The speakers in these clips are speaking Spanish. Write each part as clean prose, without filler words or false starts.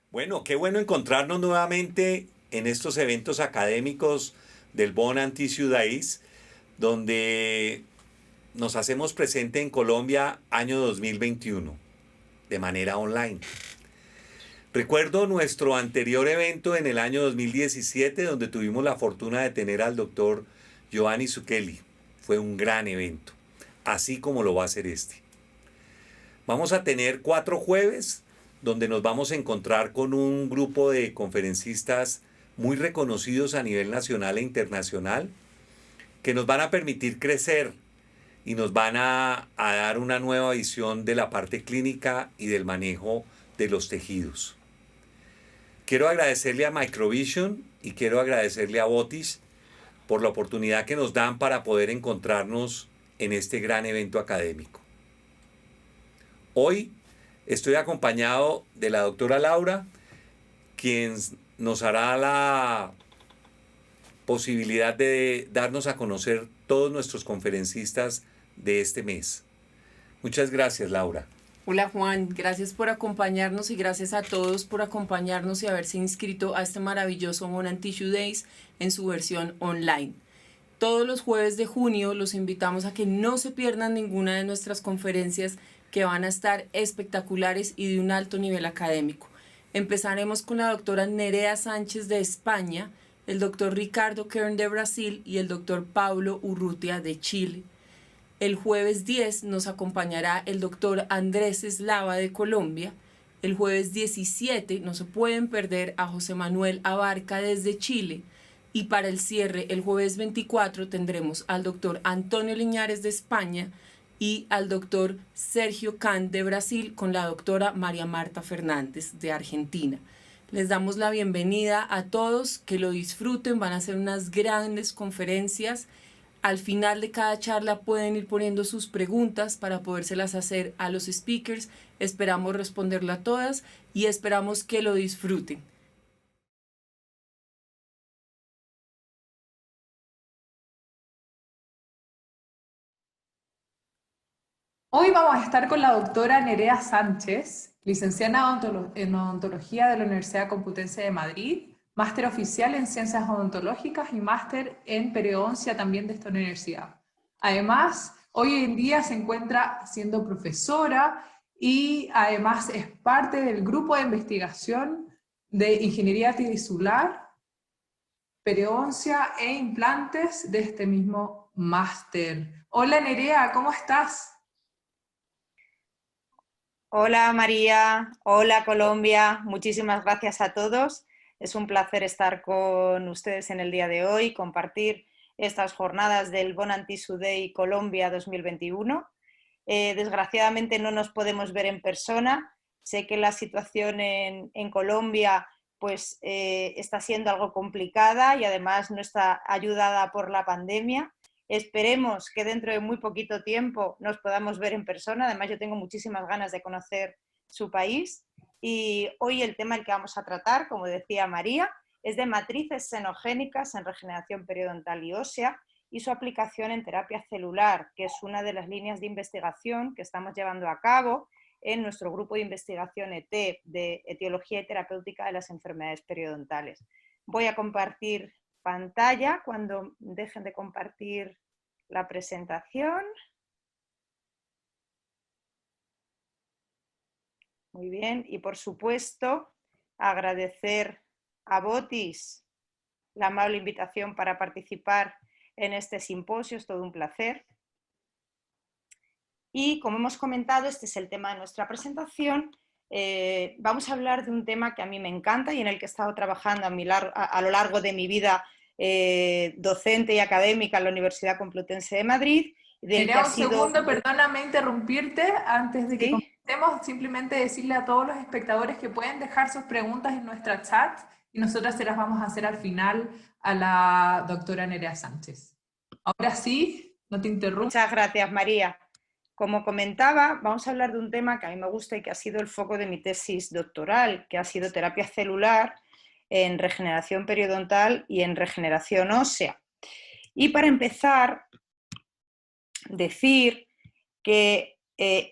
Bueno, qué bueno encontrarnos nuevamente en estos eventos académicos del Bon Anti-Judaïs, donde nos hacemos presente en Colombia año 2021, de manera online. Recuerdo nuestro anterior evento en el año 2017, donde tuvimos la fortuna de tener al doctor Giovanni Zucchelli. Fue un gran evento, así como lo va a ser este. Vamos a tener 4 jueves donde nos vamos a encontrar con un grupo de conferencistas muy reconocidos a nivel nacional e internacional que nos van a permitir crecer y nos van a dar una nueva visión de la parte clínica y del manejo de los tejidos. Quiero agradecerle a Microvision y quiero agradecerle a Botish por la oportunidad que nos dan para poder encontrarnos en este gran evento académico. Hoy estoy acompañado de la doctora Laura, quien nos hará la posibilidad de darnos a conocer todos nuestros conferencistas de este mes. Muchas gracias, Laura. Hola Juan, gracias por acompañarnos y gracias a todos por acompañarnos y haberse inscrito a este maravilloso Bon Anti-Judaïs en su versión online. Todos los jueves de junio los invitamos a que no se pierdan ninguna de nuestras conferencias que van a estar espectaculares y de un alto nivel académico. Empezaremos con la doctora Nerea Sánchez de España, el doctor Ricardo Kern de Brasil y el doctor Pablo Urrutia de Chile. El jueves 10 nos acompañará el doctor Andrés Eslava de Colombia. El jueves 17 no se pueden perder a José Manuel Abarca desde Chile. Y para el cierre, el jueves 24 tendremos al doctor Antonio Liñares de España y al doctor Sergio Can de Brasil con la doctora María Marta Fernández de Argentina. Les damos la bienvenida a todos, que lo disfruten, van a ser unas grandes conferencias. Al final de cada charla pueden ir poniendo sus preguntas para podérselas hacer a los speakers. Esperamos responderlas todas y esperamos que lo disfruten. Hoy vamos a estar con la doctora Nerea Sánchez, licenciada en odontología de la Universidad Complutense de Madrid, máster oficial en ciencias odontológicas y máster en periodoncia también de esta universidad. Además, hoy en día se encuentra siendo profesora y además es parte del grupo de investigación de ingeniería tisular, periodoncia e implantes de este mismo máster. Hola Nerea, ¿cómo estás? Hola María, hola Colombia, muchísimas gracias a todos. Es un placer estar con ustedes en el día de hoy, compartir estas jornadas del Bon Anti-Judaïs Colombia 2021. Desgraciadamente no nos podemos ver en persona. Sé que la situación en Colombia pues, está siendo algo complicada y además no está ayudada por la pandemia. Esperemos que dentro de muy poquito tiempo nos podamos ver en persona. Además, yo tengo muchísimas ganas de conocer su país. Y hoy el tema que vamos a tratar, como decía María, es de matrices xenogénicas en regeneración periodontal y ósea y su aplicación en terapia celular, que es una de las líneas de investigación que estamos llevando a cabo en nuestro grupo de investigación ET, de etiología y terapéutica de las enfermedades periodontales. Voy a compartir pantalla cuando dejen de compartir la presentación. Muy bien, y por supuesto, agradecer a Botis la amable invitación para participar en este simposio, es todo un placer. Y como hemos comentado, este es el tema de nuestra presentación. Vamos a hablar de un tema que a mí me encanta y en el que he estado trabajando a lo largo de mi vida docente y académica en la Universidad Complutense de Madrid. Nerea, un segundo, perdóname interrumpirte antes de que ¿Sí? comencemos, simplemente decirle a todos los espectadores que pueden dejar sus preguntas en nuestra chat y nosotras se las vamos a hacer al final a la doctora Nerea Sánchez. Ahora sí, no te interrumpo. Muchas gracias, María. Como comentaba, vamos a hablar de un tema que a mí me gusta y que ha sido el foco de mi tesis doctoral, que ha sido terapia celular en regeneración periodontal y en regeneración ósea. Y para empezar, decir que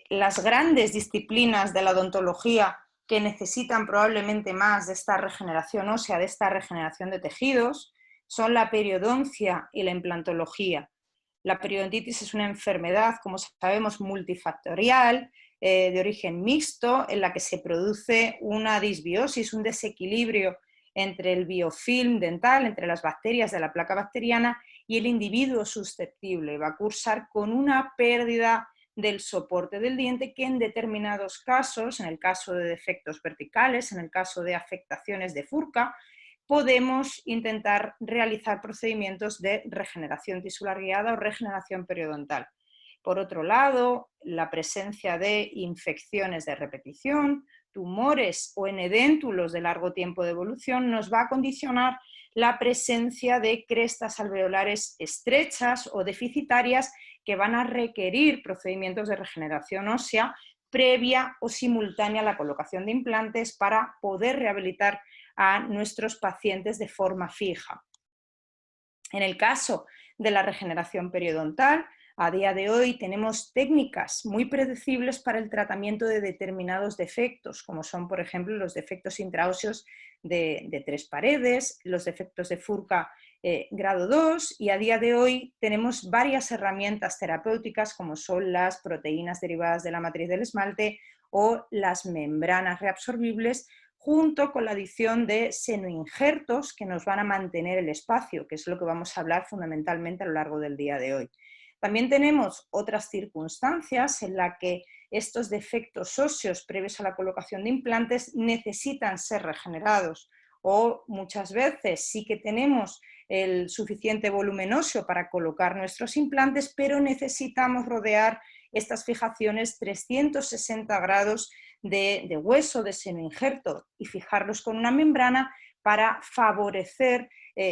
las grandes disciplinas de la odontología que necesitan probablemente más de esta regeneración ósea, de esta regeneración de tejidos, son la periodoncia y la implantología. La periodontitis es una enfermedad, como sabemos, multifactorial, de origen mixto, en la que se produce una disbiosis, un desequilibrio entre el biofilm dental, entre las bacterias de la placa bacteriana y el individuo susceptible. Va a cursar con una pérdida del soporte del diente que en determinados casos, en el caso de defectos verticales, en el caso de afectaciones de furca, podemos intentar realizar procedimientos de regeneración tisular guiada o regeneración periodontal. Por otro lado, la presencia de infecciones de repetición, tumores o en edéntulos de largo tiempo de evolución nos va a condicionar la presencia de crestas alveolares estrechas o deficitarias que van a requerir procedimientos de regeneración ósea previa o simultánea a la colocación de implantes para poder rehabilitar a nuestros pacientes de forma fija. En el caso de la regeneración periodontal, a día de hoy tenemos técnicas muy predecibles para el tratamiento de determinados defectos, como son, por ejemplo, los defectos intraóseos de 3 paredes, los defectos de furca grado 2, y a día de hoy tenemos varias herramientas terapéuticas como son las proteínas derivadas de la matriz del esmalte o las membranas reabsorbibles, junto con la adición de senoinjertos que nos van a mantener el espacio, que es lo que vamos a hablar fundamentalmente a lo largo del día de hoy. También tenemos otras circunstancias en las que estos defectos óseos previos a la colocación de implantes necesitan ser regenerados, o muchas veces sí que tenemos el suficiente volumen óseo para colocar nuestros implantes, pero necesitamos rodear estas fijaciones 360 grados de hueso, de senoinjerto, y fijarlos con una membrana para favorecer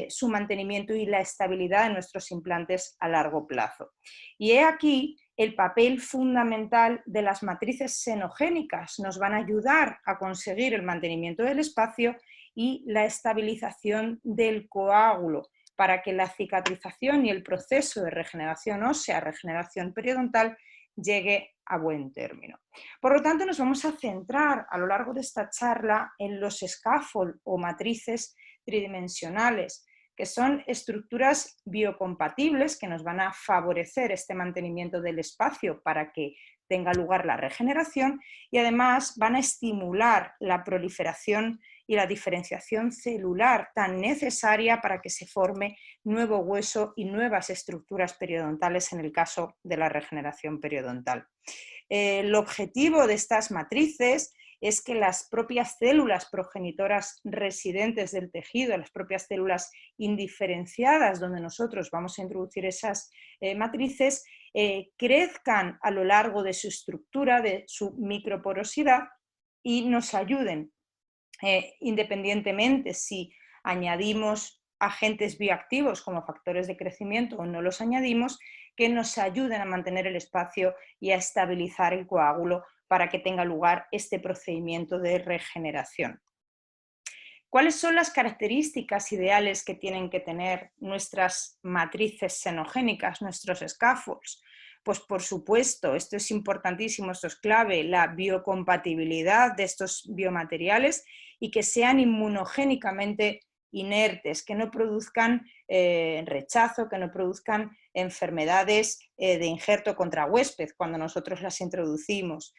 su mantenimiento y la estabilidad de nuestros implantes a largo plazo. Y he aquí el papel fundamental de las matrices senogénicas. Nos van a ayudar a conseguir el mantenimiento del espacio y la estabilización del coágulo para que la cicatrización y el proceso de regeneración ósea, regeneración periodontal, llegue a buen término. Por lo tanto, nos vamos a centrar a lo largo de esta charla en los scaffold o matrices tridimensionales, que son estructuras biocompatibles que nos van a favorecer este mantenimiento del espacio para que tenga lugar la regeneración, y además van a estimular la proliferación y la diferenciación celular tan necesaria para que se forme nuevo hueso y nuevas estructuras periodontales en el caso de la regeneración periodontal. El objetivo de estas matrices es que las propias células progenitoras residentes del tejido, las propias células indiferenciadas donde nosotros vamos a introducir esas matrices, crezcan a lo largo de su estructura, de su microporosidad, y nos ayuden, independientemente si añadimos agentes bioactivos como factores de crecimiento o no los añadimos, que nos ayuden a mantener el espacio y a estabilizar el coágulo para que tenga lugar este procedimiento de regeneración. ¿Cuáles son las características ideales que tienen que tener nuestras matrices senogénicas, nuestros scaffolds? Pues por supuesto, esto es importantísimo, esto es clave, la biocompatibilidad de estos biomateriales y que sean inmunogénicamente inertes, que no produzcan rechazo, que no produzcan enfermedades de injerto contra huésped cuando nosotros las introducimos.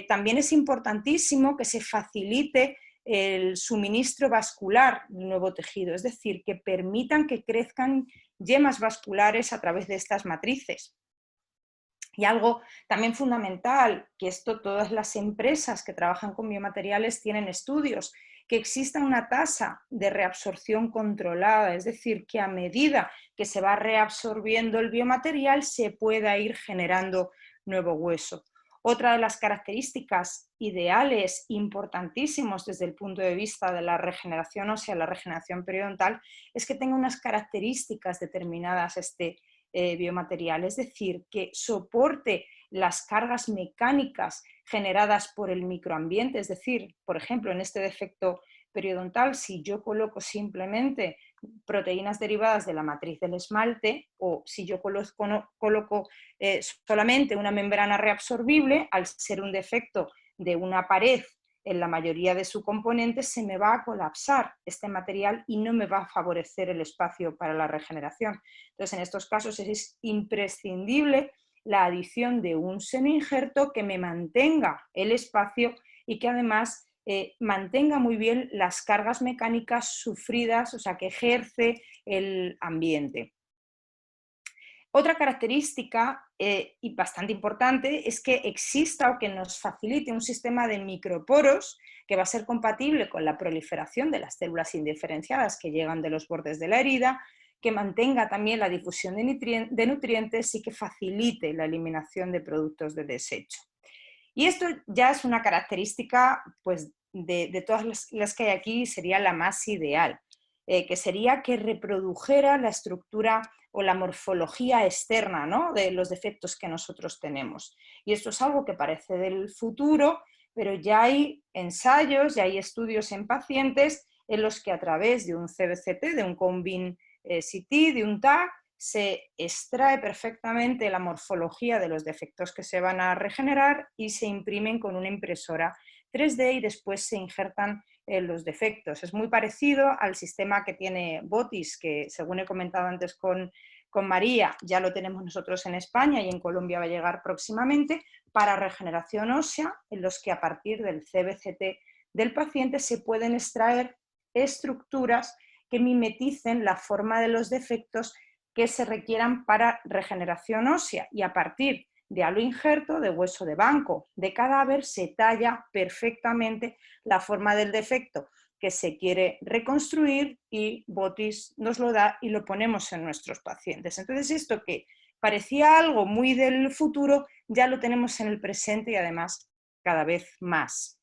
También es importantísimo que se facilite el suministro vascular del nuevo tejido, es decir, que permitan que crezcan yemas vasculares a través de estas matrices. Y algo también fundamental, que esto todas las empresas que trabajan con biomateriales tienen estudios, que exista una tasa de reabsorción controlada, es decir, que a medida que se va reabsorbiendo el biomaterial se pueda ir generando nuevo hueso. Otra de las características ideales importantísimos desde el punto de vista de la regeneración ósea, la regeneración periodontal, es que tenga unas características determinadas biomaterial, es decir, que soporte las cargas mecánicas generadas por el microambiente, es decir, por ejemplo, en este defecto periodontal, si yo coloco simplemente proteínas derivadas de la matriz del esmalte o si yo coloco solamente una membrana reabsorbible, al ser un defecto de una pared en la mayoría de sus componentes, se me va a colapsar este material y no me va a favorecer el espacio para la regeneración. Entonces, en estos casos es imprescindible la adición de un senoinjerto que me mantenga el espacio y que además mantenga muy bien las cargas mecánicas sufridas, o sea, que ejerce el ambiente. Otra característica y bastante importante es que exista o que nos facilite un sistema de microporos que va a ser compatible con la proliferación de las células indiferenciadas que llegan de los bordes de la herida, que mantenga también la difusión de nutrientes y que facilite la eliminación de productos de desecho. Y esto ya es una característica pues, de todas las que hay aquí, sería la más ideal, que sería que reprodujera la estructura o la morfología externa, ¿no?, de los defectos que nosotros tenemos. Y esto es algo que parece del futuro, pero ya hay ensayos, ya hay estudios en pacientes en los que a través de un CBCT, de un Combin CT, de un TAC, se extrae perfectamente la morfología de los defectos que se van a regenerar y se imprimen con una impresora 3D y después se injertan los defectos. Es muy parecido al sistema que tiene Botis, que según he comentado antes con María, ya lo tenemos nosotros en España y en Colombia va a llegar próximamente, para regeneración ósea, en los que a partir del CBCT del paciente se pueden extraer estructuras que mimeticen la forma de los defectos que se requieran para regeneración ósea, y a partir de aloinjerto, de hueso de banco, de cadáver, se talla perfectamente la forma del defecto que se quiere reconstruir y Botis nos lo da y lo ponemos en nuestros pacientes. Entonces, esto que parecía algo muy del futuro, ya lo tenemos en el presente y además cada vez más.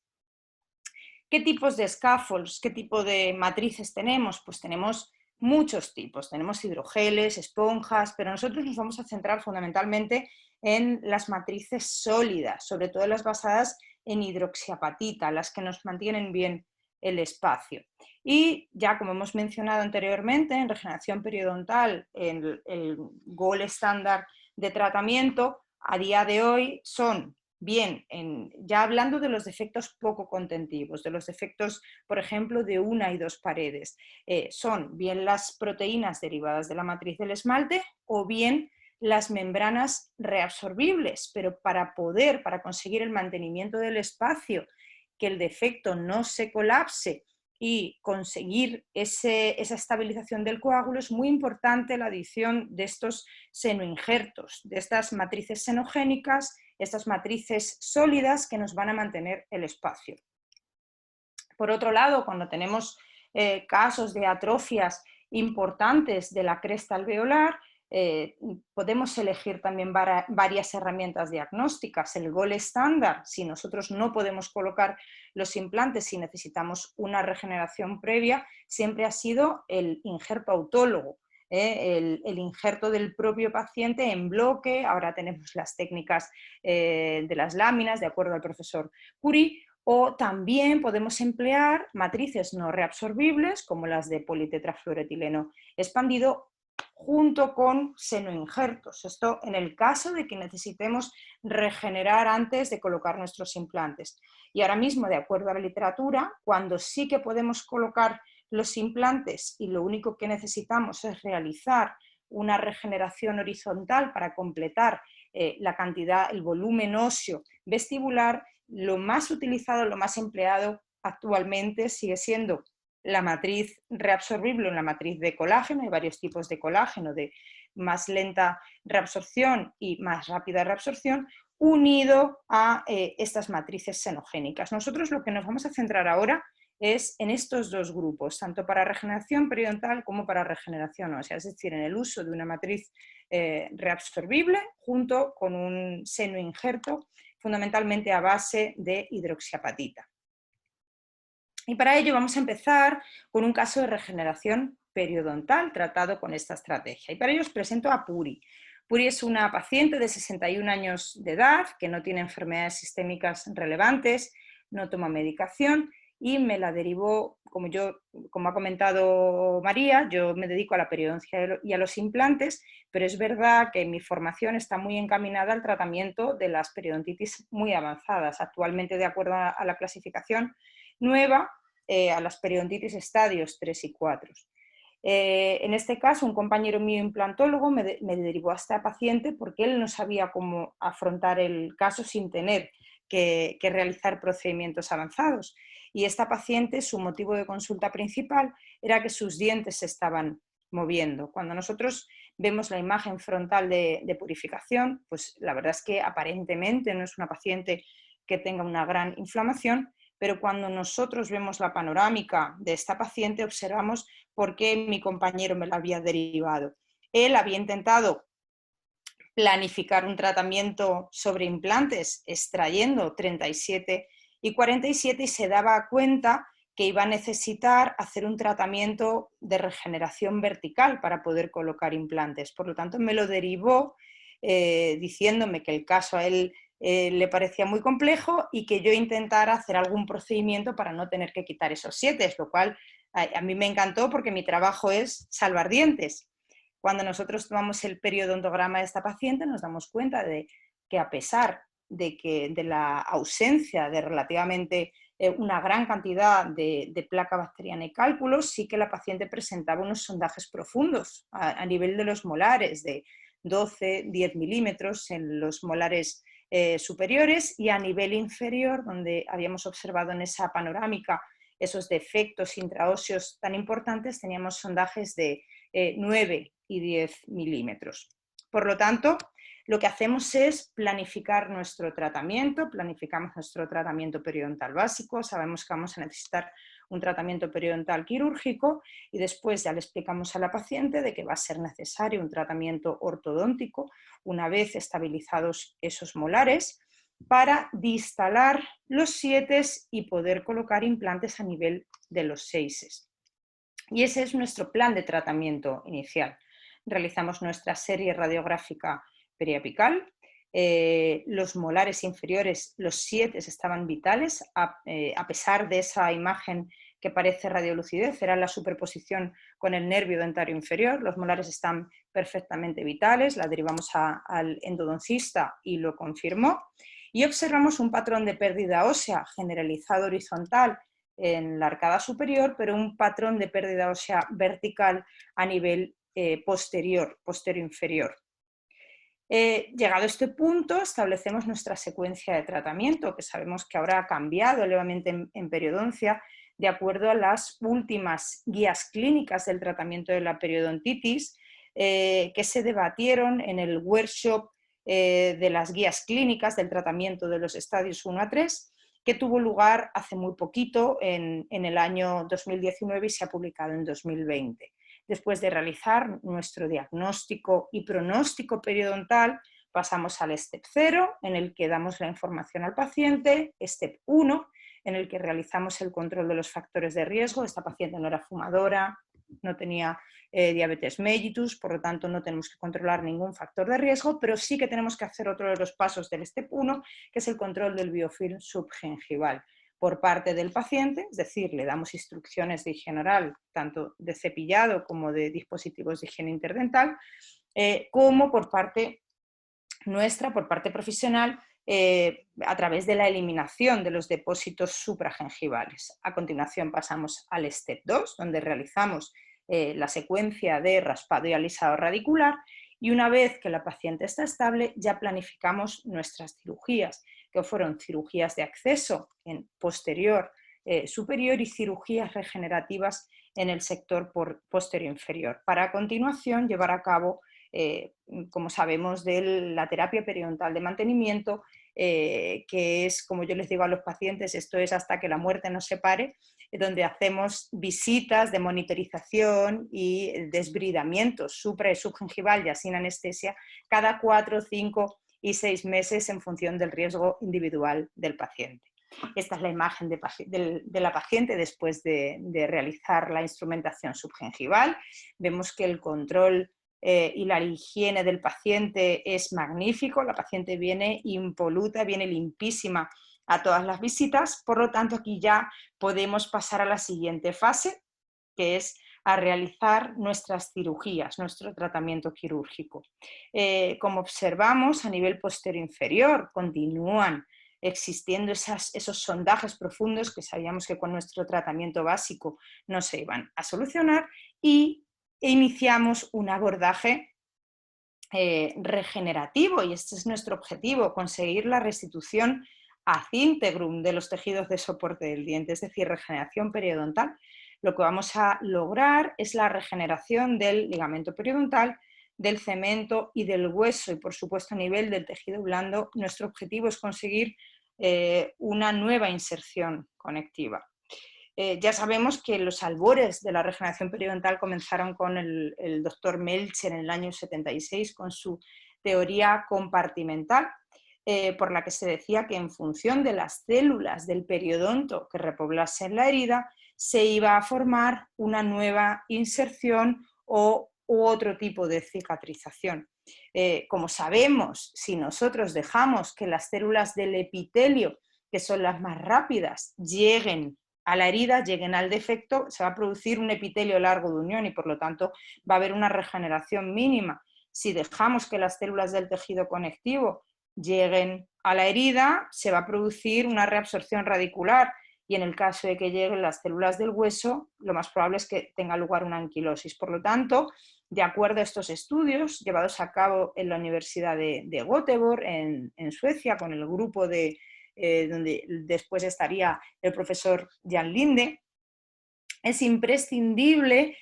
¿Qué tipos de scaffolds, qué tipo de matrices tenemos? Pues tenemos muchos tipos, tenemos hidrogeles, esponjas, pero nosotros nos vamos a centrar fundamentalmente en las matrices sólidas, sobre todo las basadas en hidroxiapatita, las que nos mantienen bien el espacio. Y ya como hemos mencionado anteriormente, en regeneración periodontal, el gold estándar de tratamiento a día de hoy son bien, ya hablando de los defectos poco contentivos, de los defectos, por ejemplo, de una y dos paredes, son bien las proteínas derivadas de la matriz del esmalte o bien las membranas reabsorbibles, pero para conseguir el mantenimiento del espacio, que el defecto no se colapse y conseguir esa estabilización del coágulo, es muy importante la adición de estos senoinjertos, de estas matrices senogénicas, estas matrices sólidas que nos van a mantener el espacio. Por otro lado, cuando tenemos casos de atrofias importantes de la cresta alveolar, podemos elegir también varias herramientas diagnósticas. El gold estándar, si nosotros no podemos colocar los implantes, si necesitamos una regeneración previa, siempre ha sido el injerto autólogo. El injerto del propio paciente en bloque. Ahora tenemos las técnicas de las láminas, de acuerdo al profesor Curie, o también podemos emplear matrices no reabsorbibles, como las de politetrafluoretileno expandido, junto con senoinjertos. Esto en el caso de que necesitemos regenerar antes de colocar nuestros implantes. Y ahora mismo, de acuerdo a la literatura, cuando sí que podemos colocar los implantes y lo único que necesitamos es realizar una regeneración horizontal para completar la cantidad, el volumen óseo vestibular, lo más utilizado, lo más empleado actualmente sigue siendo la matriz reabsorbible o la matriz de colágeno. Hay varios tipos de colágeno, de más lenta reabsorción y más rápida reabsorción, unido a estas matrices xenogénicas. Nosotros lo que nos vamos a centrar ahora es en estos dos grupos, tanto para regeneración periodontal como para regeneración ósea, es decir, en el uso de una matriz reabsorbible junto con un seno injerto, fundamentalmente a base de hidroxiapatita. Y para ello vamos a empezar con un caso de regeneración periodontal tratado con esta estrategia. Y para ello os presento a Puri. Puri es una paciente de 61 años de edad que no tiene enfermedades sistémicas relevantes, no toma medicación y me la derivó, como ha comentado María, yo me dedico a la periodoncia y a los implantes, pero es verdad que mi formación está muy encaminada al tratamiento de las periodontitis muy avanzadas. Actualmente, de acuerdo a la clasificación nueva, a las periodontitis estadios 3 y 4. En este caso, un compañero mío implantólogo me derivó a esta paciente porque él no sabía cómo afrontar el caso sin tener que realizar procedimientos avanzados. Y esta paciente, su motivo de consulta principal era que sus dientes se estaban moviendo. Cuando nosotros vemos la imagen frontal de purificación, pues la verdad es que aparentemente no es una paciente que tenga una gran inflamación, pero cuando nosotros vemos la panorámica de esta paciente observamos por qué mi compañero me la había derivado. Él había intentado planificar un tratamiento sobre implantes extrayendo 37 y 47 y se daba cuenta que iba a necesitar hacer un tratamiento de regeneración vertical para poder colocar implantes. Por lo tanto, me lo derivó diciéndome que el caso a él le parecía muy complejo y que yo intentara hacer algún procedimiento para no tener que quitar esos 7, lo cual a mí me encantó porque mi trabajo es salvar dientes. Cuando nosotros tomamos el periodontograma de esta paciente nos damos cuenta de que a pesar de la ausencia de relativamente una gran cantidad de placa bacteriana y cálculos, sí que la paciente presentaba unos sondajes profundos a nivel de los molares, de 12, 10 milímetros en los molares superiores, y a nivel inferior, donde habíamos observado en esa panorámica esos defectos intraóseos tan importantes, teníamos sondajes de 9 y 10 milímetros. Por lo tanto, lo que hacemos es planificar nuestro tratamiento, planificamos nuestro tratamiento periodontal básico, sabemos que vamos a necesitar un tratamiento periodontal quirúrgico y después ya le explicamos a la paciente de que va a ser necesario un tratamiento ortodóntico una vez estabilizados esos molares para distalar los 7 y poder colocar implantes a nivel de los 6. Y ese es nuestro plan de tratamiento inicial. Realizamos nuestra serie radiográfica periapical. Los molares inferiores, los 7, estaban vitales, a pesar de esa imagen que parece radiolucidez, era la superposición con el nervio dentario inferior. Los molares están perfectamente vitales, la derivamos al endodoncista y lo confirmó. Y observamos un patrón de pérdida ósea generalizado horizontal en la arcada superior, pero un patrón de pérdida ósea vertical a nivel posterior inferior. Llegado a este punto, establecemos nuestra secuencia de tratamiento, que sabemos que ahora ha cambiado levemente en periodoncia, de acuerdo a las últimas guías clínicas del tratamiento de la periodontitis, que se debatieron en el workshop de las guías clínicas del tratamiento de los estadios 1 a 3, que tuvo lugar hace muy poquito, en el año 2019, y se ha publicado en 2020. Después de realizar nuestro diagnóstico y pronóstico periodontal, pasamos al step 0, en el que damos la información al paciente, step 1, en el que realizamos el control de los factores de riesgo. Esta paciente no era fumadora, no tenía diabetes mellitus, por lo tanto no tenemos que controlar ningún factor de riesgo, pero sí que tenemos que hacer otro de los pasos del step 1, que es el control del biofilm subgingival por parte del paciente, es decir, le damos instrucciones de higiene oral, tanto de cepillado como de dispositivos de higiene interdental, como por parte nuestra, por parte profesional, a través de la eliminación de los depósitos supragengivales. A continuación pasamos al step 2, donde realizamos la secuencia de raspado y alisado radicular, y una vez que la paciente está estable ya planificamos nuestras cirugías, que fueron cirugías de acceso en posterior, superior, y cirugías regenerativas en el sector posterior inferior, para a continuación llevar a cabo, como sabemos, de la terapia periodontal de mantenimiento, que es, como yo les digo a los pacientes, esto es hasta que la muerte nos separe, donde hacemos visitas de monitorización y desbridamientos supra y subgingival ya sin anestesia cada 4, 5 y 6 meses en función del riesgo individual del paciente. Esta es la imagen de la paciente después de realizar la instrumentación subgingival. Vemos que el control y la higiene del paciente es magnífico. La paciente viene impoluta, viene limpísima a todas las visitas. Por lo tanto, aquí ya podemos pasar a la siguiente fase, que es a realizar nuestras cirugías, nuestro tratamiento quirúrgico. Como observamos, a nivel posterior inferior continúan existiendo esos sondajes profundos que sabíamos que con nuestro tratamiento básico no se iban a solucionar, y iniciamos un abordaje regenerativo, y este es nuestro objetivo, conseguir la restitución ad integrum de los tejidos de soporte del diente, es decir, regeneración periodontal. Lo que vamos a lograr es la regeneración del ligamento periodontal, del cemento y del hueso, y por supuesto a nivel del tejido blando nuestro objetivo es conseguir una nueva inserción conectiva. Ya sabemos que los albores de la regeneración periodontal comenzaron con el doctor Melcher en el año 76 con su teoría compartimental, por la que se decía que en función de las células del periodonto que repoblasen la herida se iba a formar una nueva inserción u otro tipo de cicatrización. Como sabemos, si nosotros dejamos que las células del epitelio, que son las más rápidas, lleguen a la herida, lleguen al defecto, se va a producir un epitelio largo de unión y por lo tanto va a haber una regeneración mínima. Si dejamos que las células del tejido conectivo lleguen a la herida, se va a producir una reabsorción radicular, y en el caso de que lleguen las células del hueso, lo más probable es que tenga lugar una anquilosis. Por lo tanto, de acuerdo a estos estudios llevados a cabo en la Universidad de Göteborg, en Suecia, con el grupo donde después estaría el profesor Jan Linde, es imprescindible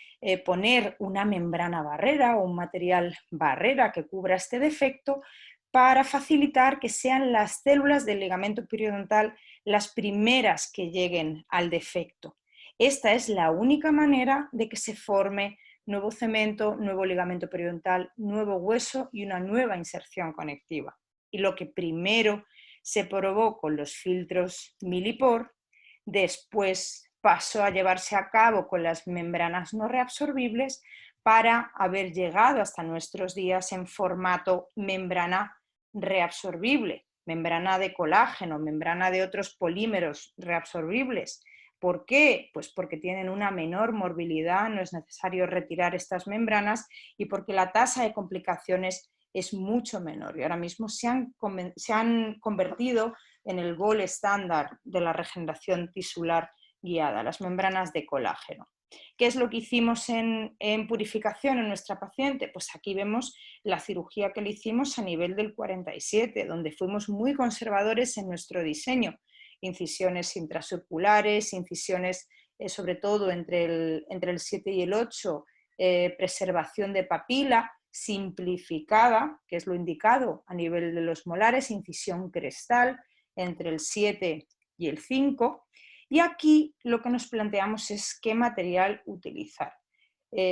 poner una membrana barrera o un material barrera que cubra este defecto para facilitar que sean las células del ligamento periodontal las primeras que lleguen al defecto. Esta es la única manera de que se forme nuevo cemento, nuevo ligamento periodontal, nuevo hueso y una nueva inserción conectiva. Y lo que primero se probó con los filtros Millipore, después pasó a llevarse a cabo con las membranas no reabsorbibles, para haber llegado hasta nuestros días en formato membrana reabsorbible, membrana de colágeno, membrana de otros polímeros reabsorbibles. ¿Por qué? Pues porque tienen una menor morbilidad, no es necesario retirar estas membranas, y porque la tasa de complicaciones es mucho menor. Y ahora mismo se han convertido en el gold estándar de la regeneración tisular guiada, las membranas de colágeno. ¿Qué es lo que hicimos en purificación en nuestra paciente? Pues aquí vemos la cirugía que le hicimos a nivel del 47, donde fuimos muy conservadores en nuestro diseño. Incisiones intracirculares, incisiones sobre todo entre el 7 y el 8, preservación de papila simplificada, que es lo indicado a nivel de los molares, incisión crestal entre el 7 y el 5. Y aquí lo que nos planteamos es qué material utilizar.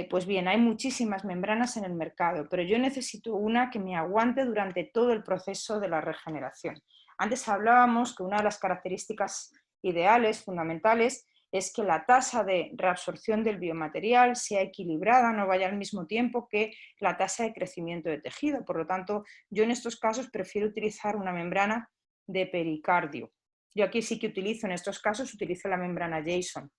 Pues bien, hay muchísimas membranas en el mercado, pero yo necesito una que me aguante durante todo el proceso de la regeneración. Antes hablábamos que una de las características ideales, fundamentales, es que la tasa de reabsorción del biomaterial sea equilibrada, no vaya al mismo tiempo que la tasa de crecimiento de tejido. Por lo tanto, yo en estos casos prefiero utilizar una membrana de pericardio. Yo aquí sí que utilizo, en estos casos, utilizo la membrana Jason,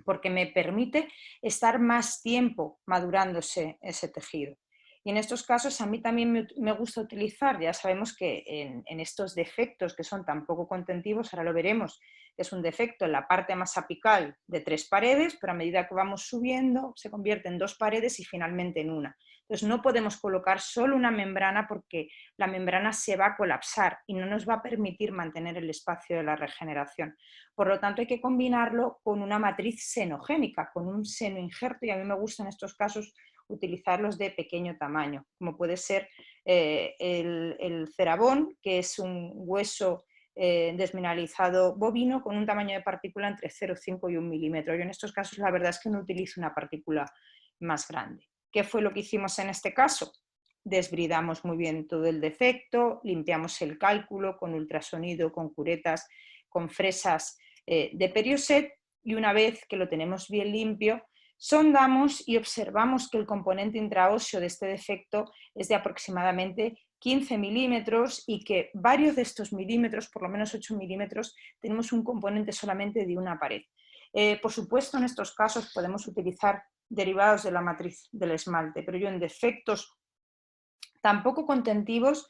porque me permite estar más tiempo madurándose ese tejido. Y en estos casos a mí también me gusta utilizar, ya sabemos que en estos defectos que son tan poco contentivos, ahora lo veremos, es un defecto en la parte más apical de 3 paredes, pero a medida que vamos subiendo se convierte en 2 paredes y finalmente en una. Entonces no podemos colocar solo una membrana porque la membrana se va a colapsar y no nos va a permitir mantener el espacio de la regeneración. Por lo tanto hay que combinarlo con una matriz senogénica, con un seno injerto, y a mí me gusta en estos casos utilizarlos de pequeño tamaño, como puede ser el cerabón, que es un hueso desmineralizado bovino con un tamaño de partícula entre 0,5 y 1 milímetro. Yo en estos casos la verdad es que no utilizo una partícula más grande. ¿Qué fue lo que hicimos en este caso? Desbridamos muy bien todo el defecto, limpiamos el cálculo con ultrasonido, con curetas, con fresas de Perioset, y una vez que lo tenemos bien limpio, sondamos y observamos que el componente intraóseo de este defecto es de aproximadamente 15 milímetros y que varios de estos milímetros, por lo menos 8 milímetros, tenemos un componente solamente de una pared. Por supuesto, en estos casos podemos utilizar derivados de la matriz del esmalte, pero yo en defectos tan poco contentivos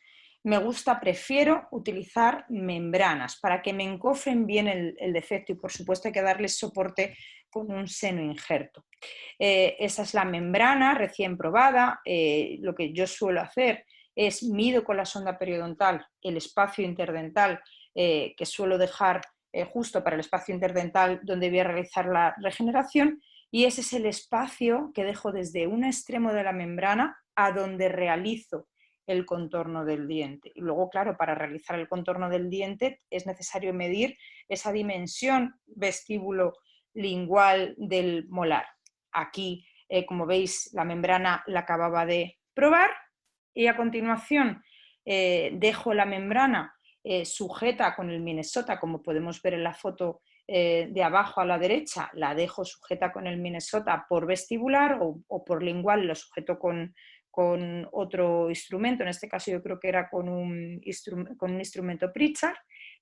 prefiero utilizar membranas para que me encofren bien el defecto, y por supuesto hay que darles soporte con un seno injerto. Esa es la membrana recién probada. Lo que yo suelo hacer es mido con la sonda periodontal el espacio interdental que suelo dejar justo para el espacio interdental donde voy a realizar la regeneración, y ese es el espacio que dejo desde un extremo de la membrana a donde realizo el contorno del diente. Y luego, claro, para realizar el contorno del diente es necesario medir esa dimensión vestíbulo-lingual del molar. Aquí, como veis, la membrana la acababa de probar, y a continuación dejo la membrana sujeta con el Minnesota, como podemos ver en la foto de abajo a la derecha, la dejo sujeta con el Minnesota por vestibular o por lingual, lo sujeto con otro instrumento, en este caso yo creo que era con un instrumento Pritchard.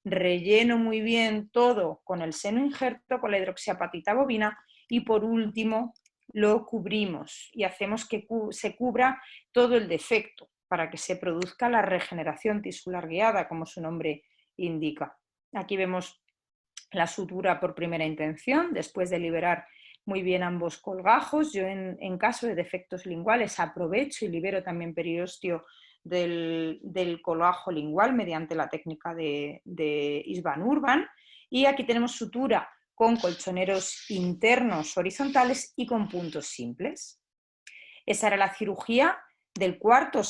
Relleno muy bien todo con el seno injerto, con la hidroxiapatita bovina, y por último lo cubrimos y hacemos que se cubra todo el defecto para que se produzca la regeneración tisular guiada, como su nombre indica. Aquí vemos la sutura por primera intención, después de liberar muy bien ambos colgajos. Yo en caso de defectos linguales aprovecho y libero también periósteo del colgajo lingual mediante la técnica de Isvan Urban, y aquí tenemos sutura con colchoneros internos horizontales y con puntos simples. Esa era la cirugía del cuarto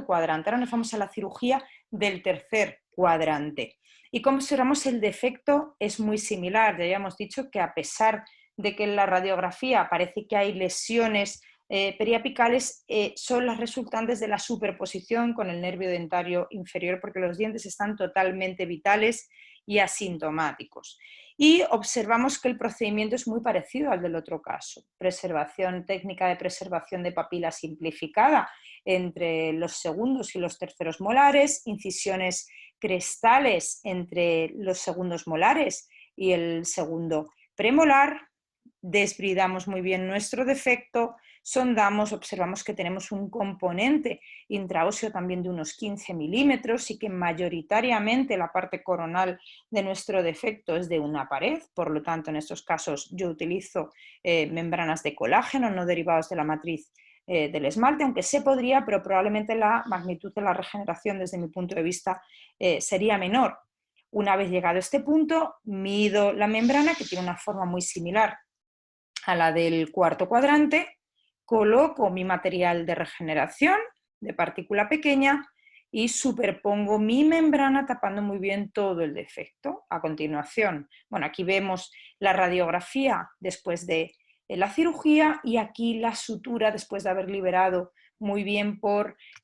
cuadrante. Ahora nos vamos a la cirugía del tercer cuadrante. Y como observamos, el defecto es muy similar. Ya habíamos dicho que a pesar de que en la radiografía parece que hay lesiones periapicales, son las resultantes de la superposición con el nervio dentario inferior, porque los dientes están totalmente vitales y asintomáticos. Y observamos que el procedimiento es muy parecido al del otro caso. Técnica de preservación de papila simplificada entre los segundos y los terceros molares, incisiones crestales entre los segundos molares y el segundo premolar. Desbridamos muy bien nuestro defecto, sondamos, observamos que tenemos un componente intraóseo también de unos 15 milímetros y que mayoritariamente la parte coronal de nuestro defecto es de una pared. Por lo tanto, en estos casos yo utilizo membranas de colágeno, no derivados de la matriz del esmalte, aunque se podría, pero probablemente la magnitud de la regeneración desde mi punto de vista sería menor. Una vez llegado a este punto, mido la membrana, que tiene una forma muy similar a la del cuarto cuadrante, coloco mi material de regeneración de partícula pequeña y superpongo mi membrana tapando muy bien todo el defecto. A continuación, bueno, aquí vemos la radiografía después de la cirugía, y aquí la sutura después de haber liberado muy bien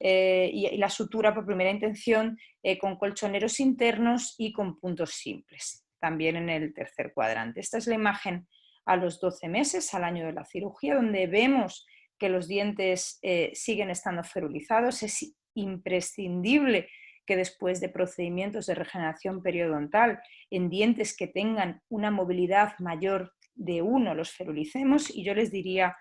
y la sutura por primera intención con colchoneros internos y con puntos simples, también en el tercer cuadrante. Esta es la imagen a los 12 meses, al año de la cirugía, donde vemos que los dientes siguen estando ferulizados. Es imprescindible que después de procedimientos de regeneración periodontal en dientes que tengan una movilidad mayor de 1 los ferulicemos, y yo les diría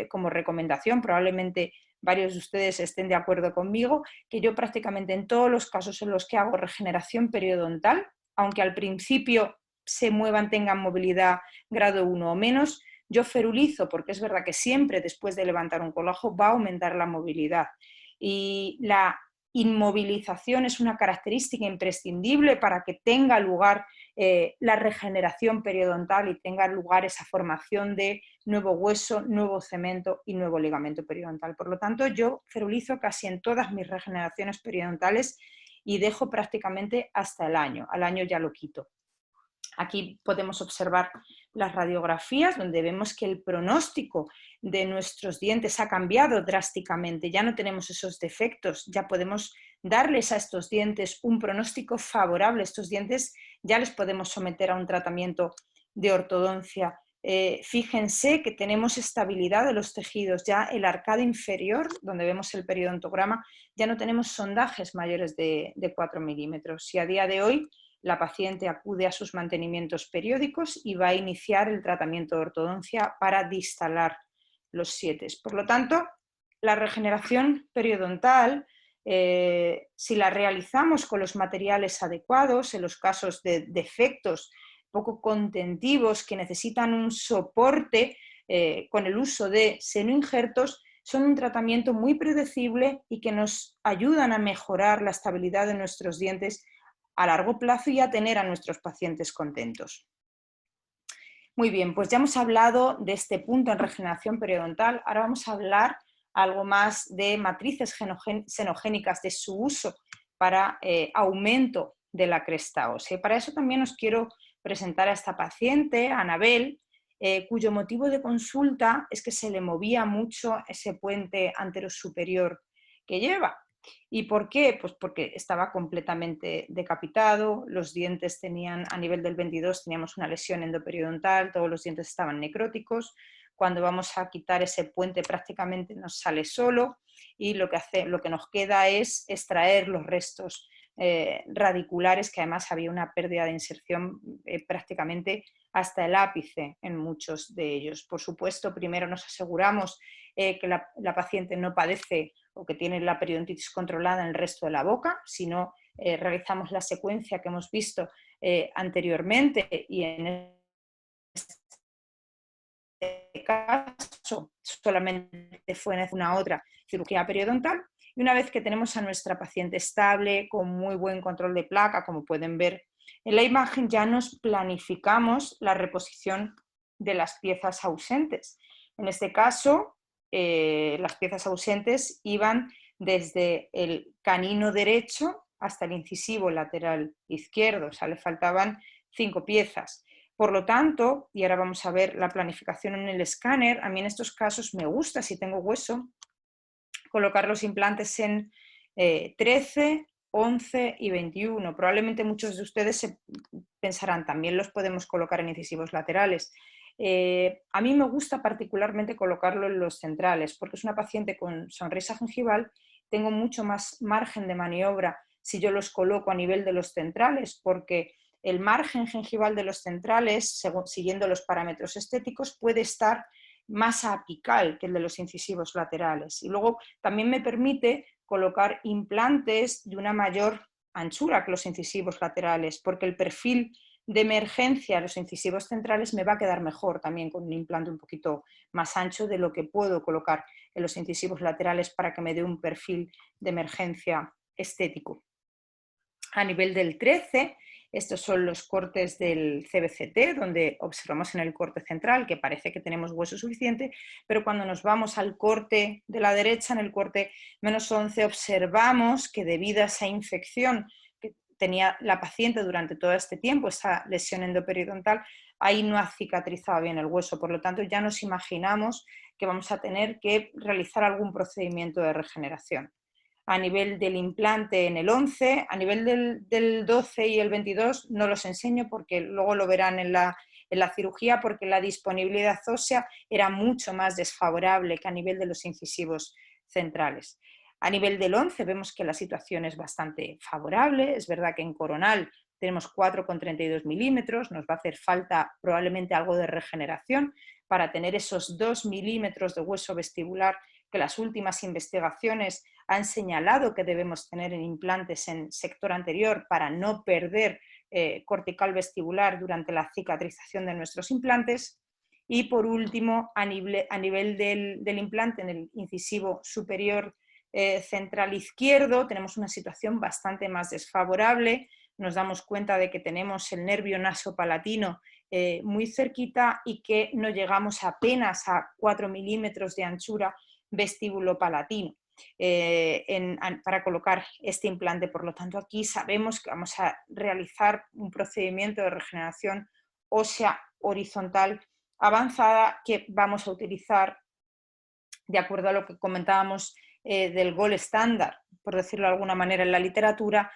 como recomendación, probablemente varios de ustedes estén de acuerdo conmigo, que yo prácticamente en todos los casos en los que hago regeneración periodontal, aunque al principio se muevan, tengan movilidad grado 1 o menos, yo ferulizo, porque es verdad que siempre después de levantar un colajo va a aumentar la movilidad. Y la inmovilización es una característica imprescindible para que tenga lugar la regeneración periodontal y tenga lugar esa formación de nuevo hueso, nuevo cemento y nuevo ligamento periodontal. Por lo tanto, yo ferulizo casi en todas mis regeneraciones periodontales y dejo prácticamente hasta el año. Al año ya lo quito. Aquí podemos observar las radiografías donde vemos que el pronóstico de nuestros dientes ha cambiado drásticamente. Ya no tenemos esos defectos, ya podemos darles a estos dientes un pronóstico favorable. Estos dientes ya les podemos someter a un tratamiento de ortodoncia. Fíjense que tenemos estabilidad de los tejidos. Ya el arcado inferior, donde vemos el periodontograma, ya no tenemos sondajes mayores de 4 milímetros. Y a día de hoy la paciente acude a sus mantenimientos periódicos y va a iniciar el tratamiento de ortodoncia para distalar los sietes. Por lo tanto, la regeneración periodontal, si la realizamos con los materiales adecuados, en los casos de defectos poco contentivos que necesitan un soporte con el uso de senoinjertos, son un tratamiento muy predecible y que nos ayudan a mejorar la estabilidad de nuestros dientes a largo plazo y a tener a nuestros pacientes contentos. Muy bien, pues ya hemos hablado de este punto en regeneración periodontal. Ahora vamos a hablar algo más de matrices senogénicas, de su uso para aumento de la cresta ósea. Para eso también os quiero presentar a esta paciente, Anabel, cuyo motivo de consulta es que se le movía mucho ese puente anterosuperior que lleva. ¿Y por qué? Pues porque estaba completamente decapitado, los dientes tenían, a nivel del 22 teníamos una lesión endoperiodontal, todos los dientes estaban necróticos. Cuando vamos a quitar ese puente prácticamente nos sale solo y lo que nos queda es extraer los restos radiculares, que además había una pérdida de inserción prácticamente hasta el ápice en muchos de ellos. Por supuesto, primero nos aseguramos que la paciente no padece o que tiene la periodontitis controlada en el resto de la boca, sino realizamos la secuencia que hemos visto anteriormente y en este caso solamente fue en una otra cirugía periodontal. Y una vez que tenemos a nuestra paciente estable, con muy buen control de placa, como pueden ver en la imagen, ya nos planificamos la reposición de las piezas ausentes. En este caso, las piezas ausentes iban desde el canino derecho hasta el incisivo lateral izquierdo, o sea, le faltaban 5 piezas. Por lo tanto, y ahora vamos a ver la planificación en el escáner, a mí en estos casos me gusta, si tengo hueso, colocar los implantes en 13, 11 y 21. Probablemente muchos de ustedes se pensarán, también los podemos colocar en incisivos laterales. A mí me gusta particularmente colocarlo en los centrales, porque es una paciente con sonrisa gengival, tengo mucho más margen de maniobra si yo los coloco a nivel de los centrales, porque el margen gengival de los centrales, siguiendo los parámetros estéticos, puede estar más apical que el de los incisivos laterales. Y luego también me permite colocar implantes de una mayor anchura que los incisivos laterales, porque el perfil de emergencia de los incisivos centrales me va a quedar mejor también con un implante un poquito más ancho de lo que puedo colocar en los incisivos laterales para que me dé un perfil de emergencia estético. A nivel del 13, estos son los cortes del CBCT, donde observamos en el corte central que parece que tenemos hueso suficiente, pero cuando nos vamos al corte de la derecha, en el corte menos 11, observamos que debido a esa infección que tenía la paciente durante todo este tiempo, esa lesión endoperiodontal, ahí no ha cicatrizado bien el hueso. Por lo tanto, ya nos imaginamos que vamos a tener que realizar algún procedimiento de regeneración. A nivel del implante en el 11, a nivel del 12 y el 22 no los enseño porque luego lo verán en la cirugía, porque la disponibilidad ósea era mucho más desfavorable que a nivel de los incisivos centrales. A nivel del 11 vemos que la situación es bastante favorable, es verdad que en coronal tenemos 4,32 milímetros, nos va a hacer falta probablemente algo de regeneración, para tener esos 2 milímetros de hueso vestibular que las últimas investigaciones han señalado que debemos tener en implantes en sector anterior para no perder cortical vestibular durante la cicatrización de nuestros implantes. Y por último, a nivel del implante en el incisivo superior central izquierdo, tenemos una situación bastante más desfavorable. Nos damos cuenta de que tenemos el nervio nasopalatino muy cerquita y que no llegamos apenas a 4 milímetros de anchura vestíbulo-palatino para colocar este implante. Por lo tanto, aquí sabemos que vamos a realizar un procedimiento de regeneración ósea horizontal avanzada que vamos a utilizar de acuerdo a lo que comentábamos del gold estándar, por decirlo de alguna manera en la literatura,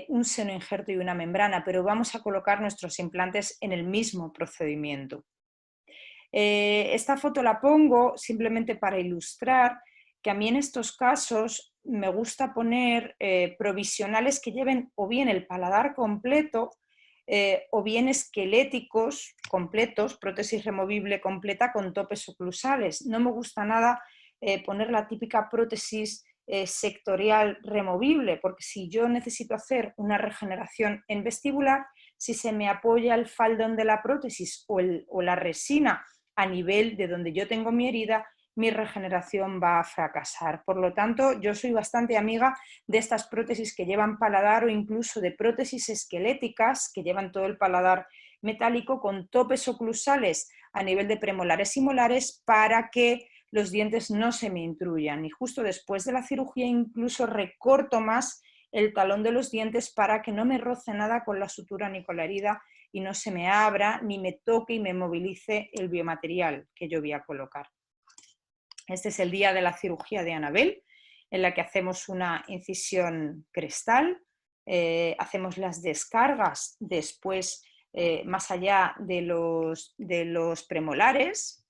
un seno injerto y una membrana, pero vamos a colocar nuestros implantes en el mismo procedimiento. Esta foto la pongo simplemente para ilustrar que a mí en estos casos me gusta poner provisionales que lleven o bien el paladar completo o bien esqueléticos completos, prótesis removible completa con topes oclusales. No me gusta nada poner la típica prótesis sectorial removible, porque si yo necesito hacer una regeneración en vestibular, si se me apoya el faldón de la prótesis o la resina a nivel de donde yo tengo mi herida, mi regeneración va a fracasar. Por lo tanto, yo soy bastante amiga de estas prótesis que llevan paladar o incluso de prótesis esqueléticas que llevan todo el paladar metálico con topes oclusales a nivel de premolares y molares para que los dientes no se me intruyan. Y justo después de la cirugía incluso recorto más el talón de los dientes para que no me roce nada con la sutura ni con la herida y no se me abra, ni me toque y me movilice el biomaterial que yo voy a colocar. Este es el día de la cirugía de Anabel, en la que hacemos una incisión crestal, hacemos las descargas después más allá de los premolares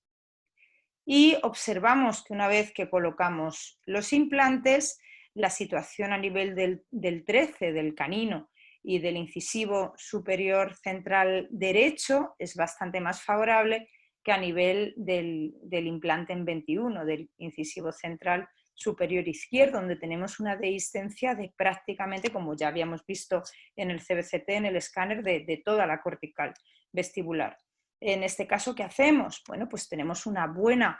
y observamos que una vez que colocamos los implantes, la situación a nivel del 13, del canino y del incisivo superior central derecho es bastante más favorable que a nivel del implante en 21, del incisivo central superior izquierdo, donde tenemos una dehiscencia de prácticamente, como ya habíamos visto en el CBCT, en el escáner, de toda la cortical vestibular. En este caso, ¿qué hacemos? Bueno, pues tenemos una buena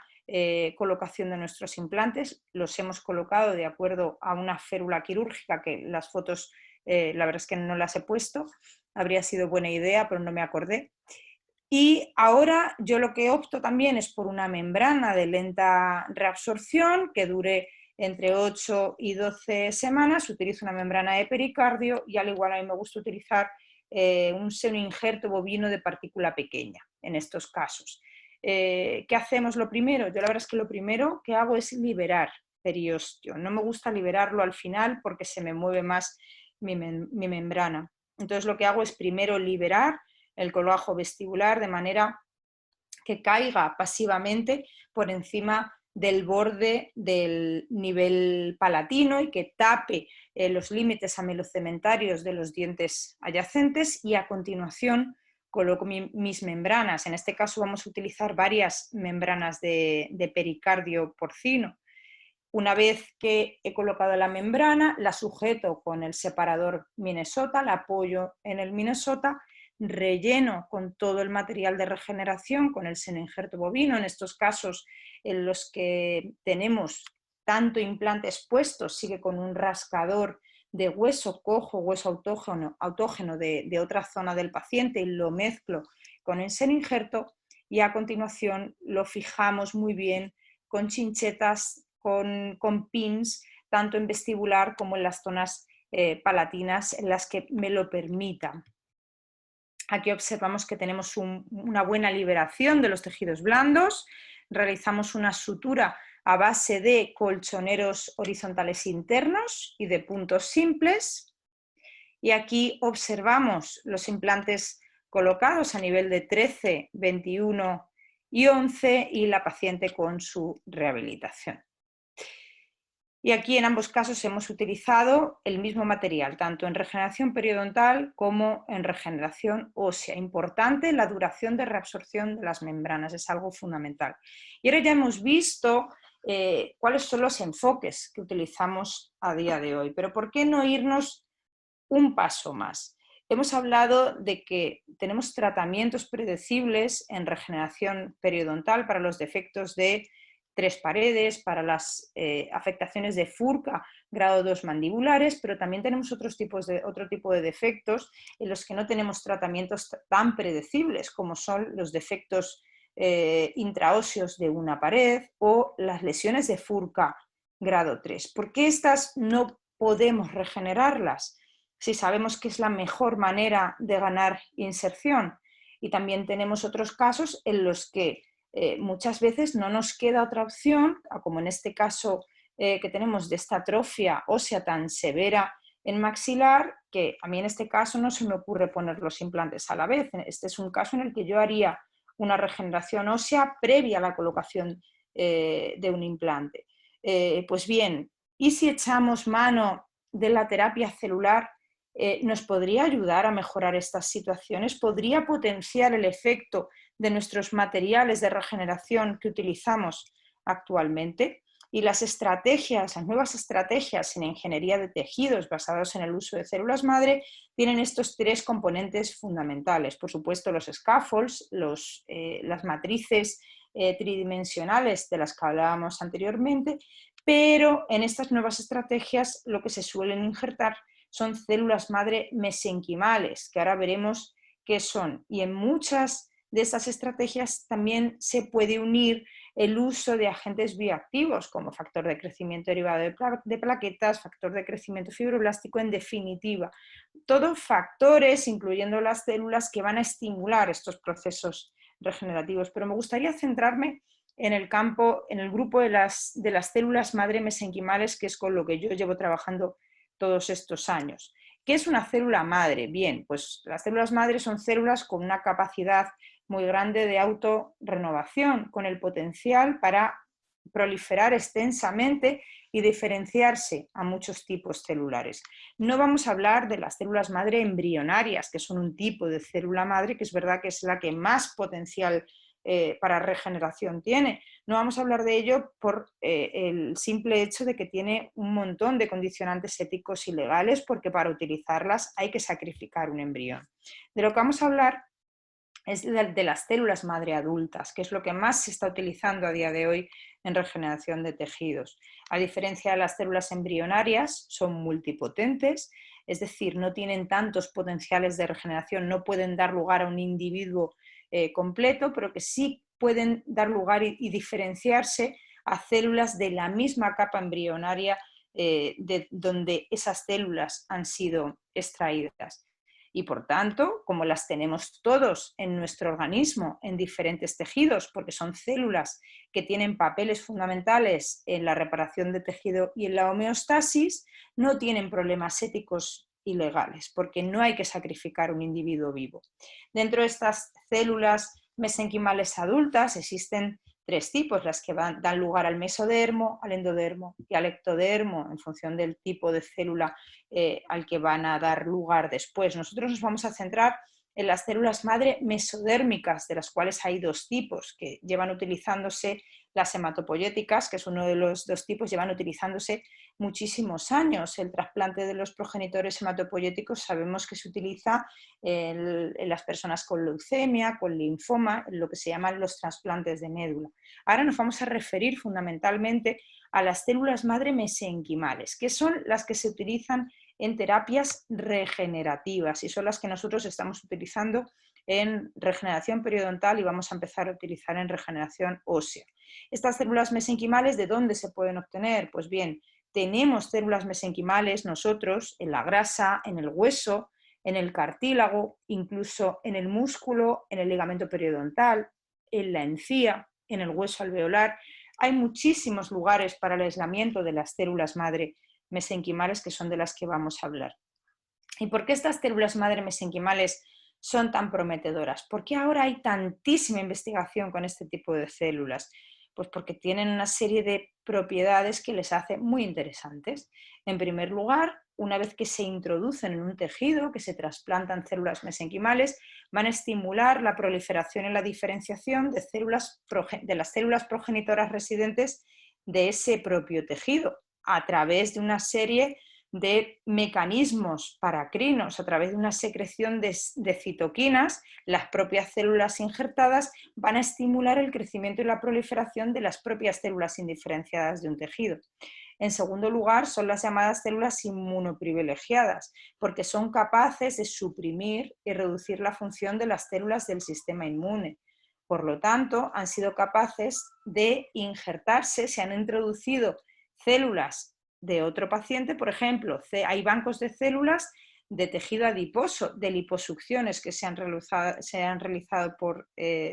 colocación de nuestros implantes, los hemos colocado de acuerdo a una férula quirúrgica, que las fotos la verdad es que no las he puesto, habría sido buena idea, pero no me acordé. Y ahora yo lo que opto también es por una membrana de lenta reabsorción que dure entre 8 y 12 semanas, utilizo una membrana de pericardio y al igual a mí me gusta utilizar un seno injerto bovino de partícula pequeña en estos casos. ¿Qué hacemos lo primero? Yo la verdad es que lo primero que hago es liberar periostio. No me gusta liberarlo al final porque se me mueve más mi membrana. Entonces lo que hago es primero liberar el colágeno vestibular de manera que caiga pasivamente por encima del borde del nivel palatino y que tape los límites amelocementarios de los dientes adyacentes y a continuación coloco mis membranas. En este caso vamos a utilizar varias membranas de pericardio porcino. Una vez que he colocado la membrana, la sujeto con el separador Minnesota, la apoyo en el Minnesota, relleno con todo el material de regeneración, con el seno injerto bovino, en estos casos en los que tenemos tanto implantes puestos, sigue con un rascador de hueso cojo, hueso autógeno de otra zona del paciente y lo mezclo con el seno injerto y a continuación lo fijamos muy bien con chinchetas, con pins, tanto en vestibular como en las zonas palatinas en las que me lo permitan. Aquí observamos que tenemos una buena liberación de los tejidos blandos, realizamos una sutura a base de colchoneros horizontales internos y de puntos simples. Y aquí observamos los implantes colocados a nivel de 13, 21 y 11 y la paciente con su rehabilitación. Y aquí en ambos casos hemos utilizado el mismo material, tanto en regeneración periodontal como en regeneración ósea. Importante la duración de reabsorción de las membranas, es algo fundamental. Y ahora ya hemos visto cuáles son los enfoques que utilizamos a día de hoy, pero ¿por qué no irnos un paso más? Hemos hablado de que tenemos tratamientos predecibles en regeneración periodontal para los defectos de 3 paredes, para las afectaciones de furca grado 2 mandibulares, pero también tenemos otro tipo de defectos en los que no tenemos tratamientos tan predecibles, como son los defectos intraóseos de una pared o las lesiones de furca grado 3. ¿Por qué estas no podemos regenerarlas si sabemos que es la mejor manera de ganar inserción? Y también tenemos otros casos en los que muchas veces no nos queda otra opción, como en este caso que tenemos de esta atrofia ósea tan severa en maxilar, que a mí en este caso no se me ocurre poner los implantes a la vez. Este es un caso en el que yo haría una regeneración ósea previa a la colocación de un implante. Pues bien, ¿y si echamos mano de la terapia celular? ¿Nos podría ayudar a mejorar estas situaciones? ¿Podría potenciar el efecto de nuestros materiales de regeneración que utilizamos actualmente? Y las nuevas estrategias en ingeniería de tejidos basados en el uso de células madre tienen estos 3 componentes fundamentales. Por supuesto, los scaffolds, las matrices tridimensionales de las que hablábamos anteriormente, pero en estas nuevas estrategias lo que se suelen injertar son células madre mesenquimales, que ahora veremos qué son. Y en muchas de estas estrategias también se puede unir el uso de agentes bioactivos como factor de crecimiento derivado de plaquetas, factor de crecimiento fibroblástico, en definitiva. Todos factores, incluyendo las células, que van a estimular estos procesos regenerativos. Pero me gustaría centrarme en el grupo de las células madre mesenquimales, que es con lo que yo llevo trabajando todos estos años. ¿Qué es una célula madre? Bien, pues las células madre son células con una capacidad muy grande de autorrenovación, con el potencial para proliferar extensamente y diferenciarse a muchos tipos celulares. No vamos a hablar de las células madre embrionarias, que son un tipo de célula madre que es verdad que es la que más potencial para regeneración tiene. No vamos a hablar de ello por el simple hecho de que tiene un montón de condicionantes éticos y legales, porque para utilizarlas hay que sacrificar un embrión. De lo que vamos a hablar es de las células madre adultas, que es lo que más se está utilizando a día de hoy en regeneración de tejidos. A diferencia de las células embrionarias, son multipotentes, es decir, no tienen tantos potenciales de regeneración, no pueden dar lugar a un individuo completo, pero que sí pueden dar lugar y diferenciarse a células de la misma capa embrionaria de donde esas células han sido extraídas. Y por tanto, como las tenemos todos en nuestro organismo, en diferentes tejidos, porque son células que tienen papeles fundamentales en la reparación de tejido y en la homeostasis, no tienen problemas éticos y legales, porque no hay que sacrificar un individuo vivo. Dentro de estas células mesenquimales adultas existen 3 tipos, las que dan lugar al mesodermo, al endodermo y al ectodermo, en función del tipo de célula al que van a dar lugar después. Nosotros nos vamos a centrar en las células madre mesodérmicas, de las cuales hay 2 tipos, que llevan utilizándose las hematopoyéticas, que es uno de los 2 tipos, llevan utilizándose muchísimos años. El trasplante de los progenitores hematopoyéticos sabemos que se utiliza en las personas con leucemia, con linfoma, en lo que se llaman los trasplantes de médula. Ahora nos vamos a referir fundamentalmente a las células madre mesenquimales, que son las que se utilizan en terapias regenerativas y son las que nosotros estamos utilizando en regeneración periodontal y vamos a empezar a utilizar en regeneración ósea. Estas células mesenquimales, ¿de dónde se pueden obtener? Pues bien, tenemos células mesenquimales nosotros en la grasa, en el hueso, en el cartílago, incluso en el músculo, en el ligamento periodontal, en la encía, en el hueso alveolar. Hay muchísimos lugares para el aislamiento de las células madre mesenquimales, que son de las que vamos a hablar. ¿Y por qué estas células madre mesenquimales son tan prometedoras? ¿Por qué ahora hay tantísima investigación con este tipo de células? Pues porque tienen una serie de propiedades que les hace muy interesantes. En primer lugar, una vez que se introducen en un tejido, que se trasplantan células mesenquimales, van a estimular la proliferación y la diferenciación de las células progenitoras residentes de ese propio tejido, a través de una serie de mecanismos paracrinos, a través de una secreción de citoquinas. Las propias células injertadas van a estimular el crecimiento y la proliferación de las propias células indiferenciadas de un tejido. En segundo lugar, son las llamadas células inmunoprivilegiadas, porque son capaces de suprimir y reducir la función de las células del sistema inmune. Por lo tanto, han sido capaces de injertarse, se han introducido células de otro paciente, por ejemplo, hay bancos de células de tejido adiposo, de liposucciones que se han realizado por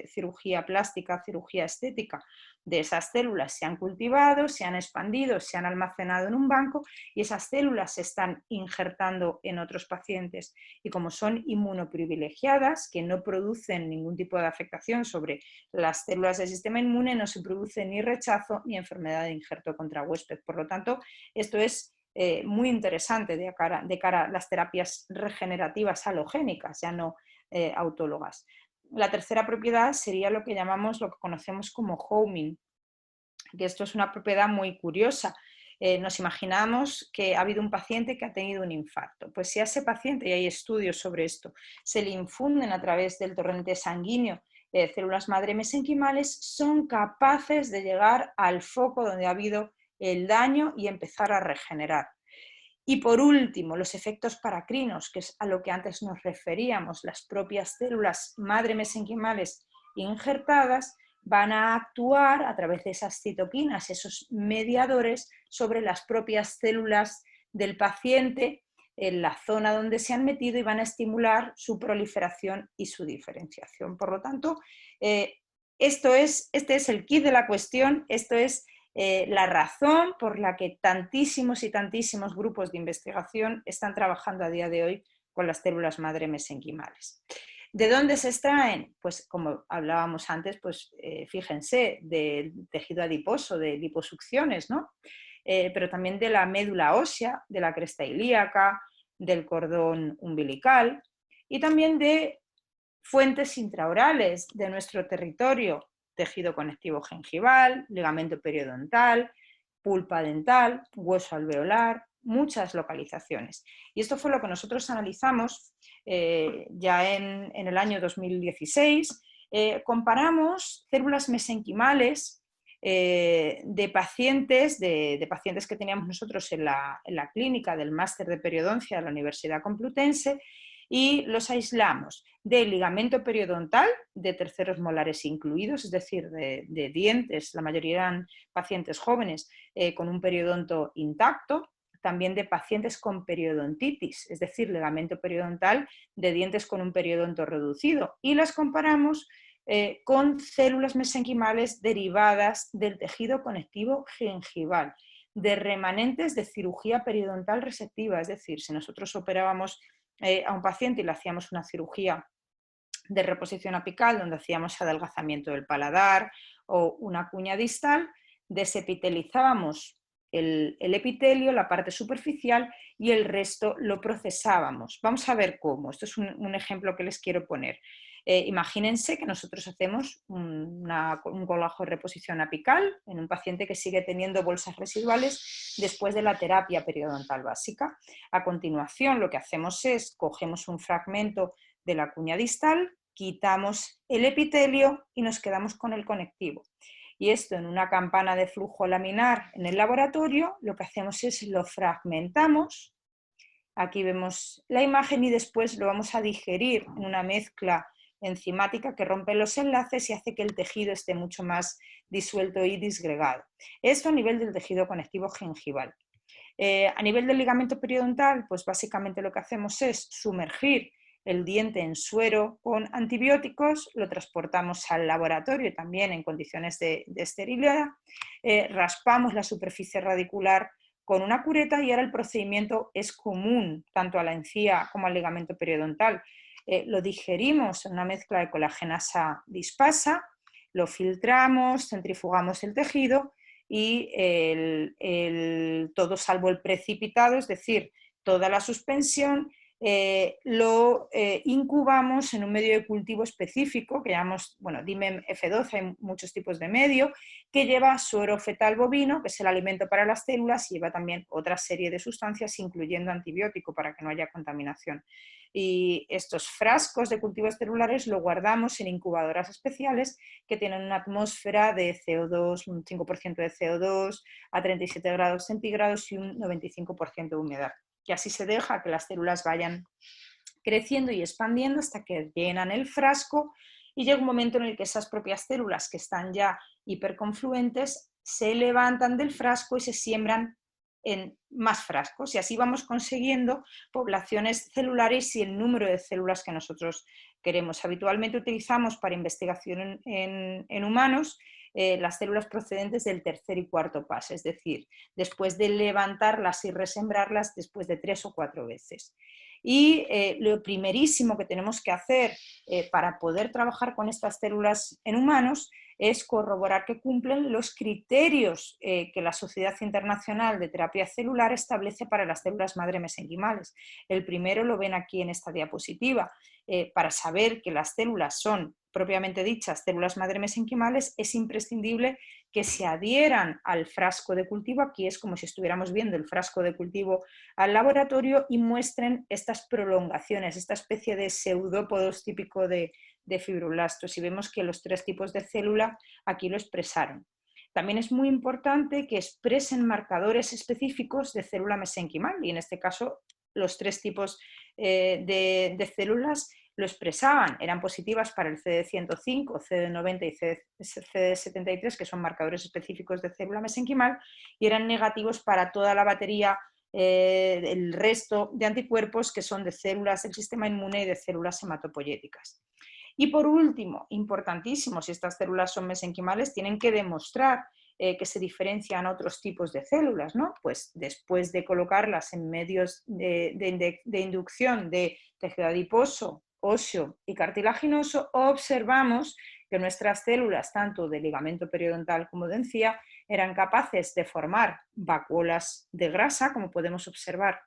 cirugía plástica, cirugía estética. De esas células se han cultivado, se han expandido, se han almacenado en un banco y esas células se están injertando en otros pacientes. Y como son inmunoprivilegiadas, que no producen ningún tipo de afectación sobre las células del sistema inmune, no se produce ni rechazo ni enfermedad de injerto contra huésped. Por lo tanto, esto es muy interesante de cara a las terapias regenerativas halogénicas, ya no autólogas. La tercera propiedad sería lo que conocemos como homing, que esto es una propiedad muy curiosa. Nos imaginamos que ha habido un paciente que ha tenido un infarto. Pues si a ese paciente, y hay estudios sobre esto, se le infunden a través del torrente sanguíneo células madre mesenquimales, son capaces de llegar al foco donde ha habido el daño y empezar a regenerar. Y por último, los efectos paracrinos, que es a lo que antes nos referíamos, las propias células madre mesenquimales injertadas van a actuar a través de esas citoquinas, esos mediadores, sobre las propias células del paciente en la zona donde se han metido y van a estimular su proliferación y su diferenciación. Por lo tanto, este es el quid de la cuestión, esto es la razón por la que tantísimos y tantísimos grupos de investigación están trabajando a día de hoy con las células madre mesenquimales. ¿De dónde se extraen? Pues como hablábamos antes, pues fíjense, del tejido adiposo, de liposucciones, ¿no? Pero también de la médula ósea, de la cresta ilíaca, del cordón umbilical y también de fuentes intraorales de nuestro territorio, tejido conectivo gengival, ligamento periodontal, pulpa dental, hueso alveolar, muchas localizaciones. Y esto fue lo que nosotros analizamos ya en el año 2016. Comparamos células mesenquimales de pacientes que teníamos nosotros en la clínica del máster de periodoncia de la Universidad Complutense y los aislamos del ligamento periodontal, de terceros molares incluidos, es decir, de dientes, la mayoría eran pacientes jóvenes con un periodonto intacto, también de pacientes con periodontitis, es decir, ligamento periodontal de dientes con un periodonto reducido, y las comparamos con células mesenquimales derivadas del tejido conectivo gengival, de remanentes de cirugía periodontal resectiva, es decir, si nosotros operábamos a un paciente y le hacíamos una cirugía de reposición apical donde hacíamos adelgazamiento del paladar o una cuña distal, desepitelizábamos el epitelio, la parte superficial, y el resto lo procesábamos. Vamos a ver cómo. Esto es un ejemplo que les quiero poner. Imagínense que nosotros hacemos un colgajo de reposición apical en un paciente que sigue teniendo bolsas residuales después de la terapia periodontal básica. A continuación, lo que hacemos es cogemos un fragmento de la cuña distal, quitamos el epitelio y nos quedamos con el conectivo. Y esto en una campana de flujo laminar en el laboratorio, lo que hacemos es lo fragmentamos. Aquí vemos la imagen y después lo vamos a digerir en una mezcla enzimática que rompe los enlaces y hace que el tejido esté mucho más disuelto y disgregado. Esto a nivel del tejido conectivo gengival. A nivel del ligamento periodontal, pues básicamente lo que hacemos es sumergir el diente en suero con antibióticos, lo transportamos al laboratorio también en condiciones de esterilidad, raspamos la superficie radicular con una cureta y ahora el procedimiento es común tanto a la encía como al ligamento periodontal. Lo digerimos en una mezcla de colagenasa dispasa, lo filtramos, centrifugamos el tejido y todo salvo el precipitado, es decir, toda la suspensión, lo incubamos en un medio de cultivo específico que llamamos, bueno, DIMEM F12, hay muchos tipos de medio, que lleva suero fetal bovino, que es el alimento para las células, y lleva también otra serie de sustancias, incluyendo antibiótico, para que no haya contaminación. Y estos frascos de cultivos celulares lo guardamos en incubadoras especiales que tienen una atmósfera de CO2, un 5% de CO2 a 37 grados centígrados y un 95% de humedad. Y así se deja que las células vayan creciendo y expandiendo hasta que llenan el frasco y llega un momento en el que esas propias células que están ya hiperconfluentes se levantan del frasco y se siembran en más frascos, y así vamos consiguiendo poblaciones celulares y el número de células que nosotros queremos. Habitualmente utilizamos para investigación en humanos las células procedentes del tercer y cuarto paso, es decir, después de levantarlas y resembrarlas después de 3 o 4 veces. Y lo primerísimo que tenemos que hacer para poder trabajar con estas células en humanos es corroborar que cumplen los criterios que la Sociedad Internacional de Terapia Celular establece para las células madre mesenquimales. El primero lo ven aquí en esta diapositiva. Para saber que las células son propiamente dichas células madre mesenquimales, es imprescindible que se adhieran al frasco de cultivo. Aquí es como si estuviéramos viendo el frasco de cultivo al laboratorio y muestren estas prolongaciones, esta especie de pseudópodos típico de fibroblastos, y vemos que los 3 tipos de célula aquí lo expresaron. También es muy importante que expresen marcadores específicos de célula mesenquimal, y en este caso los 3 tipos de células lo expresaban, eran positivas para el CD105, CD90 y CD73, que son marcadores específicos de célula mesenquimal, y eran negativos para toda la batería, el resto de anticuerpos, que son de células del sistema inmune y de células hematopoyéticas. Y por último, importantísimo, si estas células son mesenquimales, tienen que demostrar que se diferencian a otros tipos de células, ¿no? Pues después de colocarlas en medios de inducción de tejido adiposo, óseo y cartilaginoso, observamos que nuestras células, tanto de ligamento periodontal como de encía, eran capaces de formar vacuolas de grasa, como podemos observar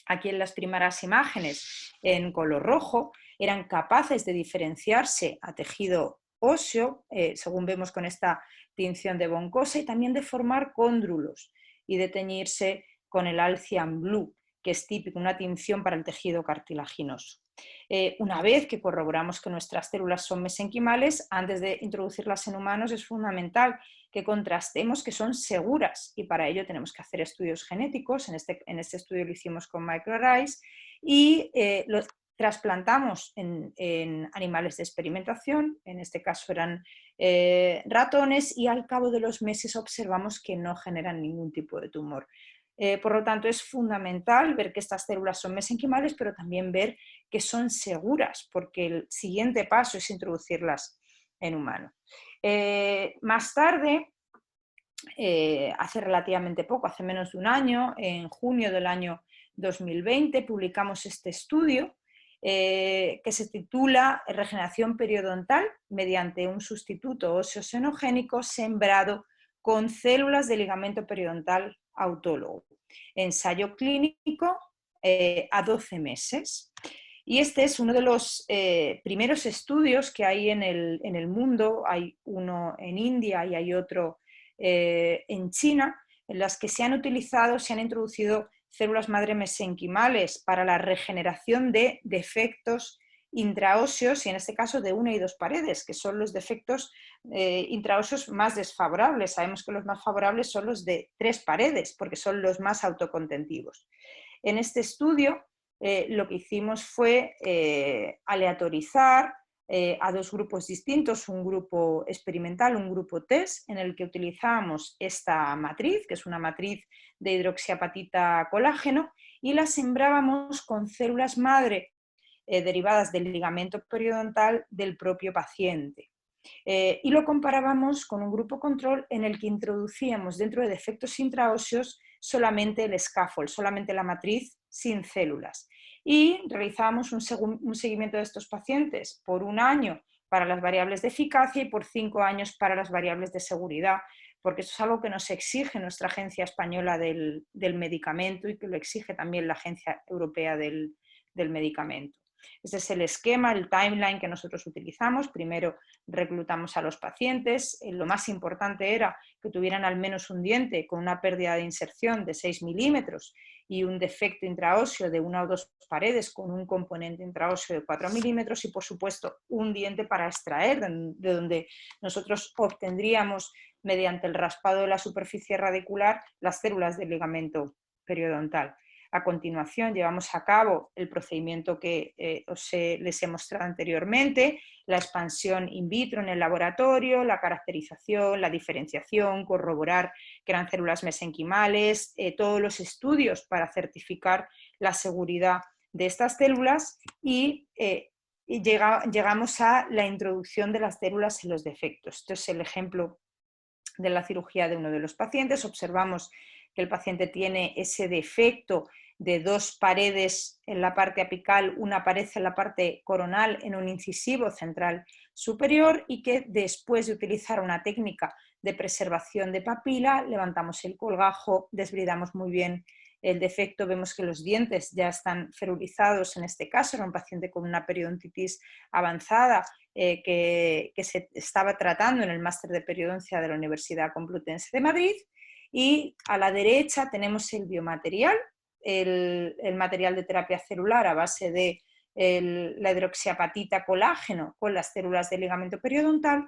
aquí en las primeras imágenes en color rojo, eran capaces de diferenciarse a tejido óseo, según vemos con esta tinción de von Cosa, y también de formar cóndrulos y de teñirse con el Alcian Blue, que es típico, una tinción para el tejido cartilaginoso. Una vez que corroboramos que nuestras células son mesenquimales, antes de introducirlas en humanos es fundamental que contrastemos que son seguras, y para ello tenemos que hacer estudios genéticos. En este estudio lo hicimos con MicroArrays y lo trasplantamos en animales de experimentación, en este caso eran ratones, y al cabo de los meses observamos que no generan ningún tipo de tumor. Por lo tanto, es fundamental ver que estas células son mesenquimales, pero también ver que son seguras, porque el siguiente paso es introducirlas en humano. Más tarde, hace relativamente poco, hace menos de un año, en junio del año 2020, publicamos este estudio que se titula Regeneración periodontal mediante un sustituto óseo xenogénico sembrado con células de ligamento periodontal autólogo. Ensayo clínico a 12 meses. Y este es uno de los primeros estudios que hay en el mundo. Hay uno en India y hay otro en China, en las que se han introducido células madre mesenquimales para la regeneración de defectos intraóseos, y en este caso de 1 y 2 paredes, que son los defectos intraóseos más desfavorables. Sabemos que los más favorables son los de 3 paredes, porque son los más autocontentivos. En este estudio lo que hicimos fue aleatorizar a 2 grupos distintos, un grupo experimental, un grupo test, en el que utilizábamos esta matriz, que es una matriz de hidroxiapatita colágeno, y la sembrábamos con células madre derivadas del ligamento periodontal del propio paciente. Y lo comparábamos con un grupo control en el que introducíamos dentro de defectos intraóseos solamente el scaffold, solamente la matriz sin células. Y realizábamos un seguimiento de estos pacientes por 1 año para las variables de eficacia y por 5 años para las variables de seguridad, porque eso es algo que nos exige nuestra Agencia Española del Medicamento y que lo exige también la Agencia Europea del Medicamento. Ese es el esquema, el timeline que nosotros utilizamos. Primero reclutamos a los pacientes. Lo más importante era que tuvieran al menos un diente con una pérdida de inserción de 6 milímetros y un defecto intraóseo de 1 o 2 paredes con un componente intraóseo de 4 milímetros y, por supuesto, un diente para extraer, de donde nosotros obtendríamos, mediante el raspado de la superficie radicular, las células del ligamento periodontal. A continuación llevamos a cabo el procedimiento que les he mostrado anteriormente, la expansión in vitro en el laboratorio, la caracterización, la diferenciación, corroborar que eran células mesenquimales, todos los estudios para certificar la seguridad de estas células y llegamos a la introducción de las células en los defectos. Este es el ejemplo de la cirugía de uno de los pacientes. Observamos que el paciente tiene ese defecto de 2 paredes en la parte apical, una pared en la parte coronal en un incisivo central superior y que después de utilizar una técnica de preservación de papila, levantamos el colgajo, desbridamos muy bien el defecto, vemos que los dientes ya están ferulizados, en este caso era un paciente con una periodontitis avanzada que se estaba tratando en el máster de periodoncia de la Universidad Complutense de Madrid, y a la derecha tenemos el biomaterial, el material de terapia celular a base de la hidroxiapatita colágeno con las células del ligamento periodontal,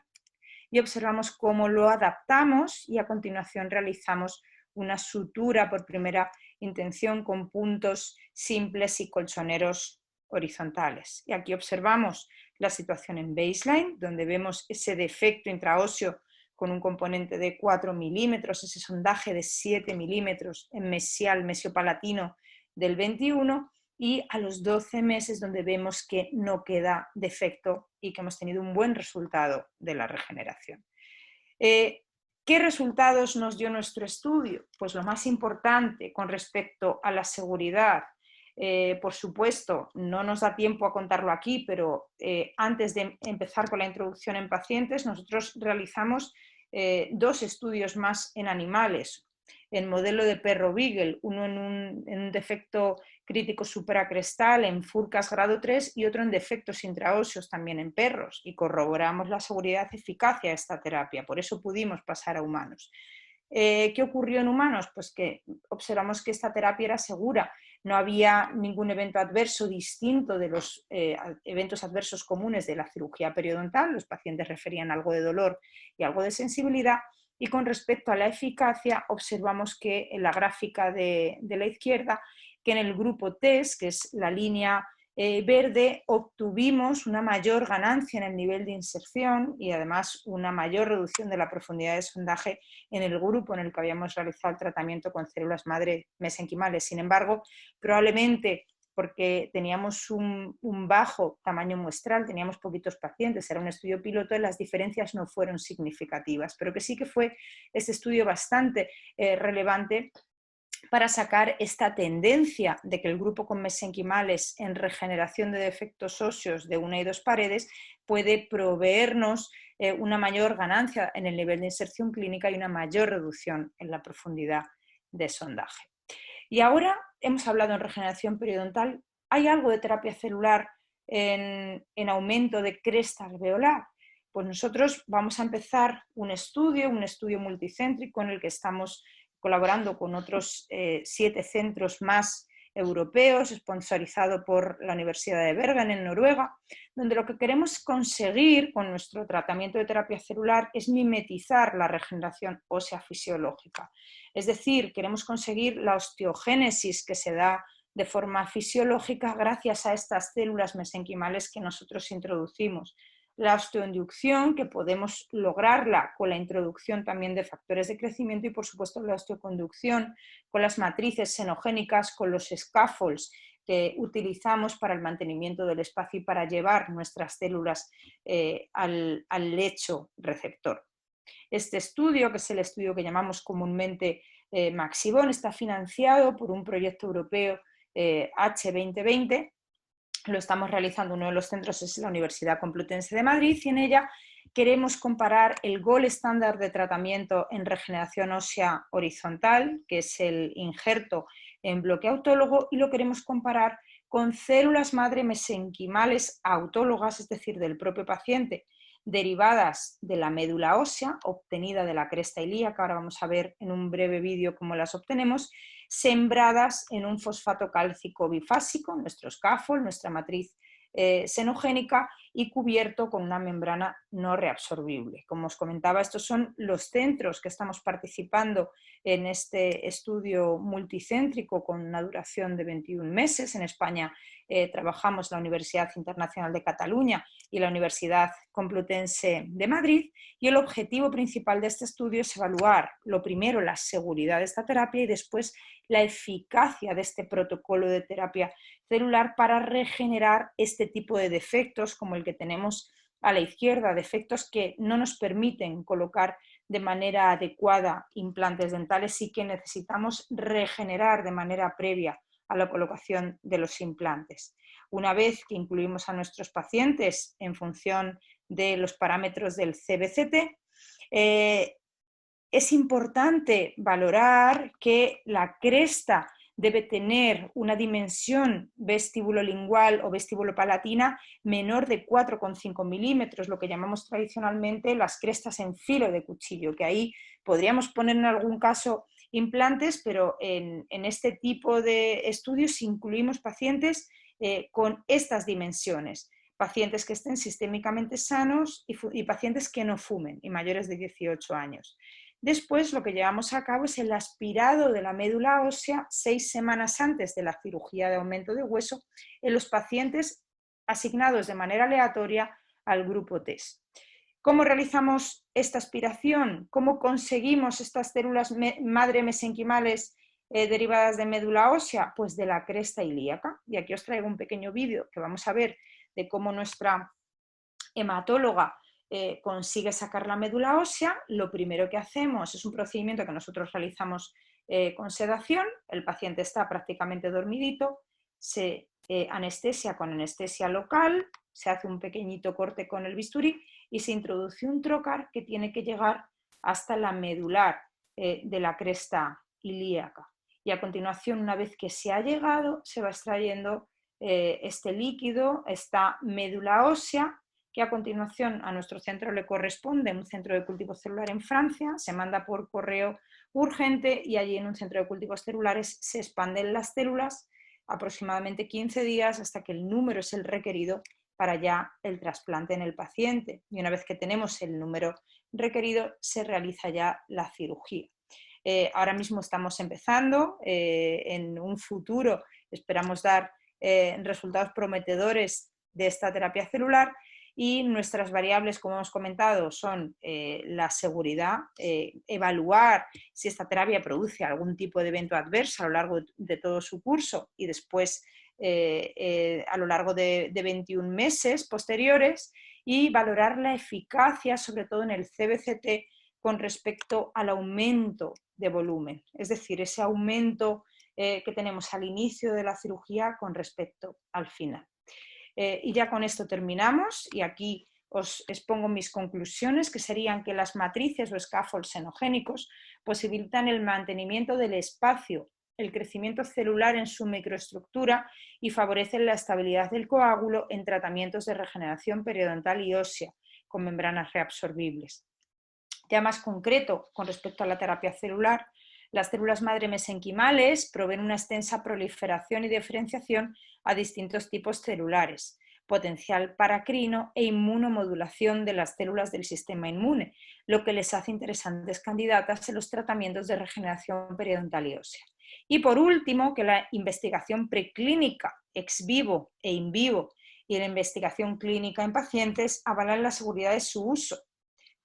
y observamos cómo lo adaptamos y a continuación realizamos una sutura por primera intención con puntos simples y colchoneros horizontales. Y aquí observamos la situación en baseline, donde vemos ese defecto intraóseo con un componente de 4 milímetros, ese sondaje de 7 milímetros en mesial, mesiopalatino del 21, y a los 12 meses donde vemos que no queda defecto y que hemos tenido un buen resultado de la regeneración. ¿Qué resultados nos dio nuestro estudio? Pues lo más importante con respecto a la seguridad, por supuesto, no nos da tiempo a contarlo aquí, pero antes de empezar con la introducción en pacientes, nosotros realizamos 2 estudios más en animales, en modelo de perro Beagle, uno en un defecto crítico supracrestal en furcas grado 3 y otro en defectos intraóseos también en perros, y corroboramos la seguridad y eficacia de esta terapia, por eso pudimos pasar a humanos. ¿Qué ocurrió en humanos? Pues que observamos que esta terapia era segura, no había ningún evento adverso distinto de los eventos adversos comunes de la cirugía periodontal, los pacientes referían algo de dolor y algo de sensibilidad, y con respecto a la eficacia observamos que en la gráfica de la izquierda, que en el grupo TEST, que es la línea verde, obtuvimos una mayor ganancia en el nivel de inserción y además una mayor reducción de la profundidad de sondaje en el grupo en el que habíamos realizado el tratamiento con células madre mesenquimales. Sin embargo, probablemente porque teníamos un bajo tamaño muestral, teníamos poquitos pacientes, era un estudio piloto y las diferencias no fueron significativas, pero que sí que fue este estudio bastante relevante para sacar esta tendencia de que el grupo con mesenquimales en regeneración de defectos óseos de 1 y 2 paredes puede proveernos una mayor ganancia en el nivel de inserción clínica y una mayor reducción en la profundidad de sondaje. Y ahora hemos hablado en regeneración periodontal, ¿hay algo de terapia celular en aumento de cresta alveolar? Pues nosotros vamos a empezar un estudio multicéntrico en el que estamos colaborando con otros 7 centros más europeos, sponsorizado por la Universidad de Bergen en Noruega, donde lo que queremos conseguir con nuestro tratamiento de terapia celular es mimetizar la regeneración ósea fisiológica. Es decir, queremos conseguir la osteogénesis que se da de forma fisiológica gracias a estas células mesenquimales que nosotros introducimos. La osteoinducción, que podemos lograrla con la introducción también de factores de crecimiento, y por supuesto la osteoconducción con las matrices xenogénicas, con los scaffolds que utilizamos para el mantenimiento del espacio y para llevar nuestras células al lecho receptor. Este estudio, que es el estudio que llamamos comúnmente Maxibón, está financiado por un proyecto europeo H2020, lo estamos realizando, uno de los centros es la Universidad Complutense de Madrid, y en ella queremos comparar el gold estándar de tratamiento en regeneración ósea horizontal, que es el injerto en bloque autólogo, y lo queremos comparar con células madre mesenquimales autólogas, es decir, del propio paciente, derivadas de la médula ósea, obtenida de la cresta ilíaca, ahora vamos a ver en un breve vídeo cómo las obtenemos, sembradas en un fosfato cálcico bifásico, nuestro scaffold, nuestra matriz xenogénica, y cubierto con una membrana no reabsorbible. Como os comentaba, estos son los centros que estamos participando en este estudio multicéntrico con una duración de 21 meses. En España trabajamos la Universidad Internacional de Cataluña y la Universidad Complutense de Madrid, y el objetivo principal de este estudio es evaluar, lo primero, la seguridad de esta terapia y después la eficacia de este protocolo de terapia celular para regenerar este tipo de defectos como el que tenemos a la izquierda, defectos que no nos permiten colocar de manera adecuada implantes dentales y que necesitamos regenerar de manera previa a la colocación de los implantes. Una vez que incluimos a nuestros pacientes en función de los parámetros del CBCT, es importante valorar que la cresta debe tener una dimensión vestibulolingual o vestibulopalatina menor de 4,5 milímetros, lo que llamamos tradicionalmente las crestas en filo de cuchillo, que ahí podríamos poner en algún caso implantes, pero en este tipo de estudios incluimos pacientes con estas dimensiones, pacientes que estén sistémicamente sanos y pacientes que no fumen y mayores de 18 años. Después, lo que llevamos a cabo es el aspirado de la médula ósea 6 semanas antes de la cirugía de aumento de hueso en los pacientes asignados de manera aleatoria al grupo TEST. ¿Cómo realizamos esta aspiración? ¿Cómo conseguimos estas células madre mesenquimales derivadas de médula ósea? Pues de la cresta ilíaca. Y aquí os traigo un pequeño vídeo que vamos a ver de cómo nuestra hematóloga consigue sacar la médula ósea. Lo primero que hacemos es un procedimiento que nosotros realizamos con sedación, el paciente está prácticamente dormidito, se anestesia con anestesia local, se hace un pequeñito corte con el bisturí y se introduce un trocar que tiene que llegar hasta la medular de la cresta ilíaca. Y a continuación, una vez que se ha llegado, se va extrayendo este líquido, esta médula ósea, que a continuación a nuestro centro le corresponde, un centro de cultivo celular en Francia, se manda por correo urgente y allí en un centro de cultivos celulares se expanden las células aproximadamente 15 días hasta que el número es el requerido para ya el trasplante en el paciente. Y una vez que tenemos el número requerido, se realiza ya la cirugía. Ahora mismo estamos empezando, en un futuro esperamos dar resultados prometedores de esta terapia celular, y nuestras variables, como hemos comentado, son la seguridad, evaluar si esta terapia produce algún tipo de evento adverso a lo largo de todo su curso y después a lo largo de 21 meses posteriores, y valorar la eficacia, sobre todo en el CBCT, con respecto al aumento de volumen, es decir, ese aumento que tenemos al inicio de la cirugía con respecto al final. Y ya con esto terminamos, y aquí os expongo mis conclusiones, que serían que las matrices o scaffolds xenogénicos posibilitan el mantenimiento del espacio, el crecimiento celular en su microestructura y favorecen la estabilidad del coágulo en tratamientos de regeneración periodontal y ósea con membranas reabsorbibles. Ya más concreto, con respecto a la terapia celular, las células madre mesenquimales proveen una extensa proliferación y diferenciación a distintos tipos celulares, potencial paracrino e inmunomodulación de las células del sistema inmune, lo que les hace interesantes candidatas en los tratamientos de regeneración periodontal y ósea. Y por último, que la investigación preclínica ex vivo e in vivo y la investigación clínica en pacientes avalan la seguridad de su uso,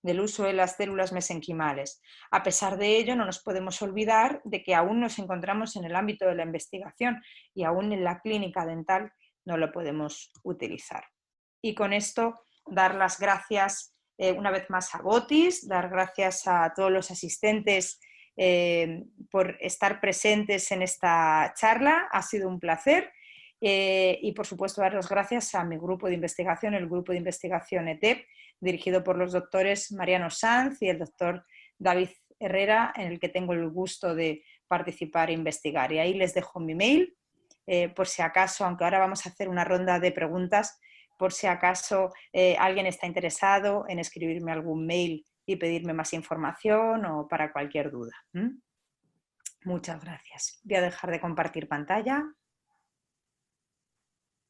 del uso de las células mesenquimales. A pesar de ello, no nos podemos olvidar de que aún nos encontramos en el ámbito de la investigación y aún en la clínica dental no lo podemos utilizar. Y con esto, dar las gracias una vez más a Botis, dar gracias a todos los asistentes por estar presentes en esta charla. Ha sido un placer Y por supuesto dar las gracias a mi grupo de investigación, el grupo de investigación ETEP, dirigido por los doctores Mariano Sanz y el doctor David Herrera, en el que tengo el gusto de participar e investigar. Y ahí les dejo mi mail, por si acaso, aunque ahora vamos a hacer una ronda de preguntas, por si acaso alguien está interesado en escribirme algún mail y pedirme más información o para cualquier duda. Muchas gracias. Voy a dejar de compartir pantalla.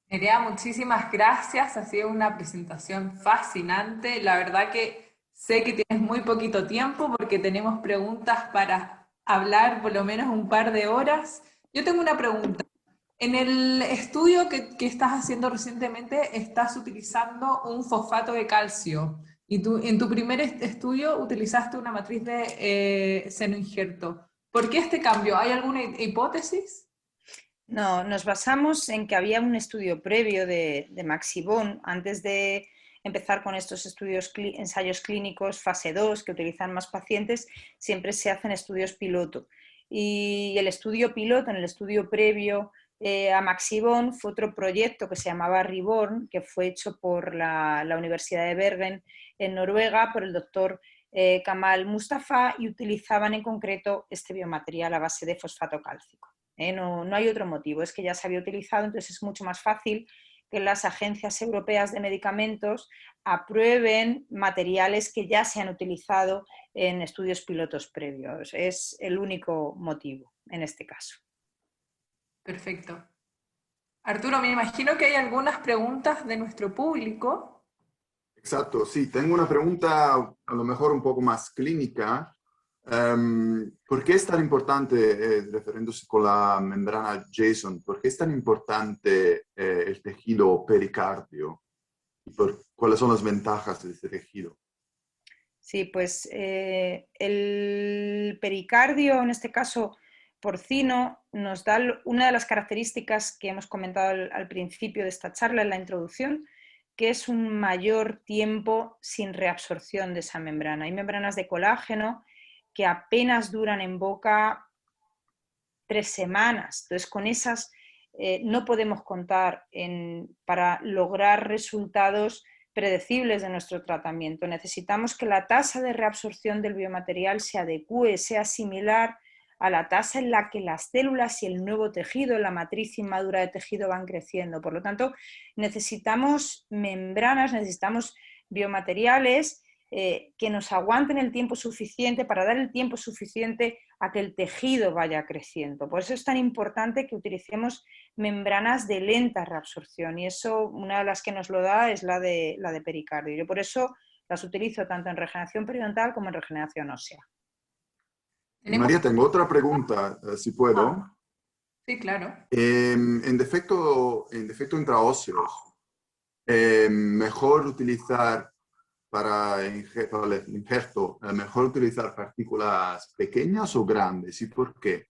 Nerea, muchísimas gracias. Ha sido una presentación fascinante. La verdad que sé que tienes muy poquito tiempo porque tenemos preguntas para hablar por lo menos un par de horas. Yo tengo una pregunta. En el estudio que estás haciendo recientemente, estás utilizando un fosfato de calcio. Y tú, en tu primer estudio utilizaste una matriz de seno-injerto. ¿Por qué este cambio? ¿Hay alguna hipótesis? No, nos basamos en que había un estudio previo de Maxibón antes de empezar con estos ensayos clínicos fase 2 que utilizan más pacientes, siempre se hacen estudios piloto. Y el estudio piloto, en el estudio previo a Maxibón, fue otro proyecto que se llamaba Reborn, que fue hecho por la Universidad de Bergen en Noruega, por el doctor Kamal Mustafa, y utilizaban en concreto este biomaterial a base de fosfato cálcico. No hay otro motivo, es que ya se había utilizado, entonces es mucho más fácil que las agencias europeas de medicamentos aprueben materiales que ya se han utilizado en estudios pilotos previos. Es el único motivo en este caso. Perfecto. Arturo, me imagino que hay algunas preguntas de nuestro público. Exacto, sí, tengo una pregunta a lo mejor un poco más clínica. ¿Por qué es tan importante, refiriéndose con la membrana Jason, por qué es tan importante el tejido pericardio? ¿Y cuáles son las ventajas de este tejido? Sí, pues el pericardio, en este caso porcino, nos da una de las características que hemos comentado al principio de esta charla, en la introducción, que es un mayor tiempo sin reabsorción de esa membrana. Hay membranas de colágeno que apenas duran en boca 3 semanas. Entonces, con esas no podemos contar para lograr resultados predecibles de nuestro tratamiento. Necesitamos que la tasa de reabsorción del biomaterial se adecue, sea similar a la tasa en la que las células y el nuevo tejido, la matriz inmadura de tejido van creciendo. Por lo tanto, necesitamos membranas, necesitamos biomateriales que nos aguanten el tiempo suficiente para dar el tiempo suficiente a que el tejido vaya creciendo. Por eso es tan importante que utilicemos membranas de lenta reabsorción y eso, una de las que nos lo da es la de pericardio. Yo por eso las utilizo tanto en regeneración periodontal como en regeneración ósea. María, tengo otra pregunta, si puedo. Sí, claro. En defecto intraóseo, mejor utilizar para el injerto, mejor utilizar partículas pequeñas o grandes, ¿y por qué?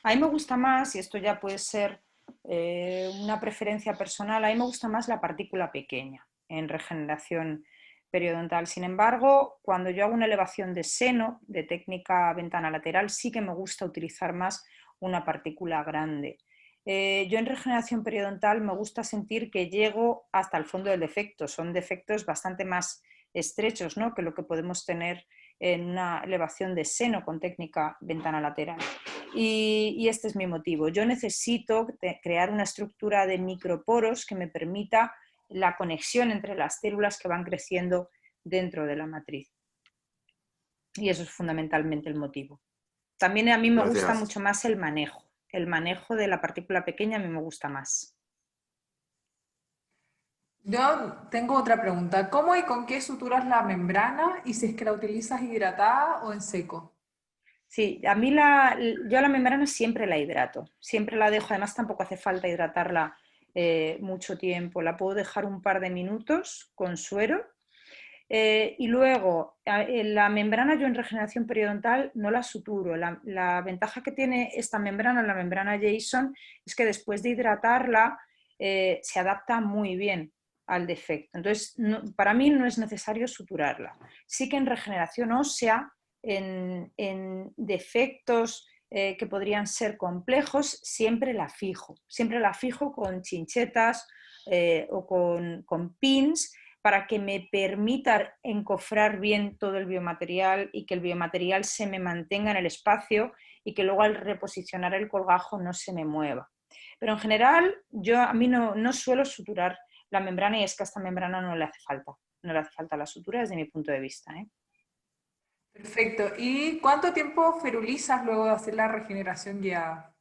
A mí me gusta más, y esto ya puede ser una preferencia personal, a mí me gusta más la partícula pequeña en regeneración periodontal. Sin embargo, cuando yo hago una elevación de seno, de técnica ventana lateral, sí que me gusta utilizar más una partícula grande. Yo en regeneración periodontal me gusta sentir que llego hasta el fondo del defecto. Son defectos bastante más estrechos, ¿no?, que lo que podemos tener en una elevación de seno con técnica ventana lateral. Y este es mi motivo. Yo necesito crear una estructura de microporos que me permita la conexión entre las células que van creciendo dentro de la matriz. Y eso es fundamentalmente el motivo. También a mí me gusta mucho más el manejo. El manejo de la partícula pequeña a mí me gusta más. Yo tengo otra pregunta. ¿Cómo y con qué suturas la membrana y si es que la utilizas hidratada o en seco? Sí, yo a la membrana siempre la hidrato, siempre la dejo, además tampoco hace falta hidratarla mucho tiempo, la puedo dejar un par de minutos con suero y luego la membrana yo en regeneración periodontal no la suturo. La ventaja que tiene esta membrana, la membrana Jason, es que después de hidratarla se adapta muy bien al defecto. Entonces, para mí no es necesario suturarla. Sí que en regeneración ósea, en defectos que podrían ser complejos, siempre la fijo con chinchetas o con pins para que me permita encofrar bien todo el biomaterial y que el biomaterial se me mantenga en el espacio y que luego al reposicionar el colgajo no se me mueva. Pero en general a mí no suelo suturar la membrana, y es que a esta membrana no le hace falta la sutura desde mi punto de vista. Perfecto. ¿Y cuánto tiempo ferulizas luego de hacer la regeneración guiada?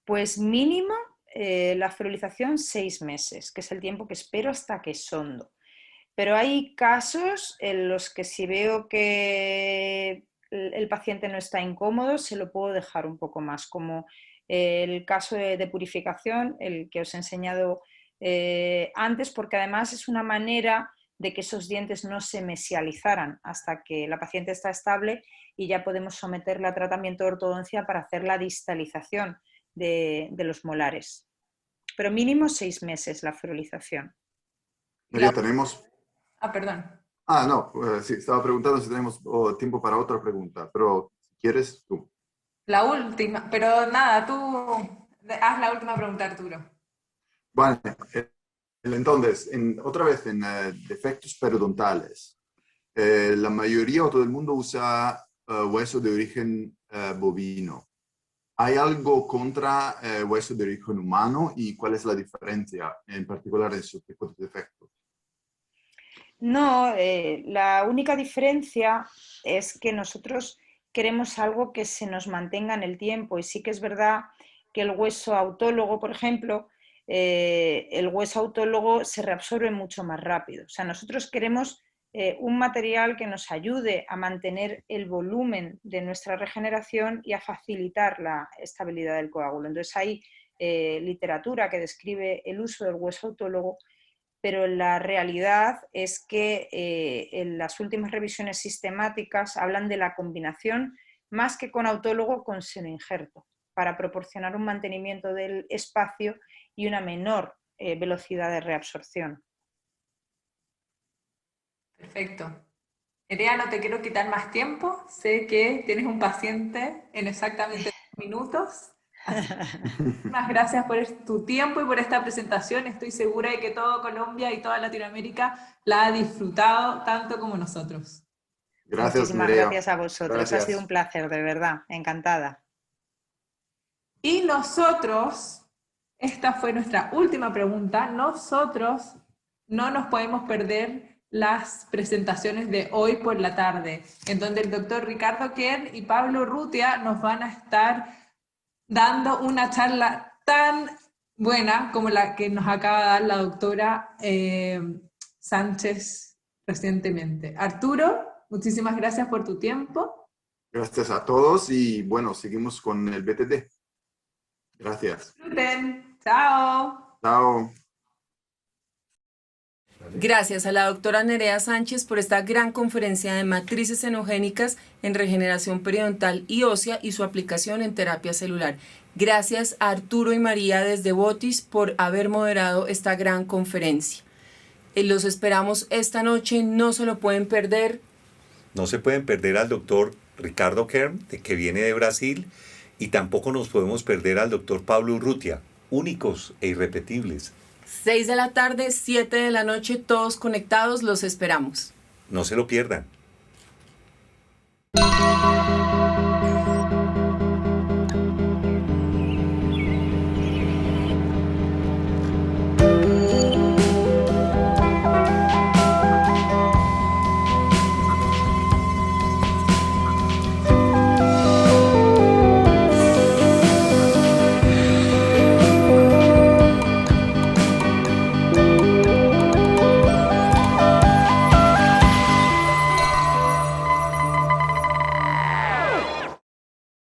Pues mínimo la ferulización 6 meses, que es el tiempo que espero hasta que sondo. Pero hay casos en los que si veo que el paciente no está incómodo, se lo puedo dejar un poco más, como el caso de purificación, el que os he enseñado antes, porque además es una manera de que esos dientes no se mesializaran hasta que la paciente está estable y ya podemos someterla a tratamiento de ortodoncia para hacer la distalización de los molares. Pero mínimo 6 meses la ferulización. María, tenemos... Perdón. No, sí, estaba preguntando si tenemos tiempo para otra pregunta, pero si quieres, tú. La última, pero nada, tú haz la última pregunta, Arturo. Vale, entonces, otra vez en defectos periodontales, la mayoría o todo el mundo usa hueso de origen bovino. ¿Hay algo contra hueso de origen humano y cuál es la diferencia en particular en sus tipos de defectos? No, la única diferencia es que nosotros queremos algo que se nos mantenga en el tiempo, y sí que es verdad que el hueso autólogo, por ejemplo, el hueso autólogo se reabsorbe mucho más rápido. O sea, nosotros queremos un material que nos ayude a mantener el volumen de nuestra regeneración y a facilitar la estabilidad del coágulo. Entonces hay literatura que describe el uso del hueso autólogo, pero la realidad es que en las últimas revisiones sistemáticas hablan de la combinación, más que con autólogo, con senoinjerto, para proporcionar un mantenimiento del espacio y una menor velocidad de reabsorción. Perfecto. Nerea, no te quiero quitar más tiempo. Sé que tienes un paciente en exactamente 2 minutos. Muchas gracias por tu tiempo y por esta presentación. Estoy segura de que todo Colombia y toda Latinoamérica la ha disfrutado tanto como nosotros. Gracias, Muchísimas Nerea. gracias a vosotros. Gracias. Ha sido un placer, de verdad. Encantada. Y nosotros, esta fue nuestra última pregunta, nosotros no nos podemos perder las presentaciones de hoy por la tarde, en donde el doctor Ricardo Kern y Pablo Urrutia nos van a estar dando una charla tan buena como la que nos acaba de dar la doctora Sánchez recientemente. Arturo, muchísimas gracias por tu tiempo. Gracias a todos y bueno, seguimos con el BTD. Gracias. Disfruten. Chao. Chao. Gracias a la doctora Nerea Sánchez por esta gran conferencia de matrices xenogénicas en regeneración periodontal y ósea y su aplicación en terapia celular. Gracias a Arturo y María desde Botis por haber moderado esta gran conferencia. Los esperamos esta noche, no se lo pueden perder. No se pueden perder al doctor Ricardo Kern, que viene de Brasil, y tampoco nos podemos perder al doctor Pablo Urrutia, únicos e irrepetibles. 6 de la tarde, 7 de la noche, todos conectados, los esperamos. No se lo pierdan.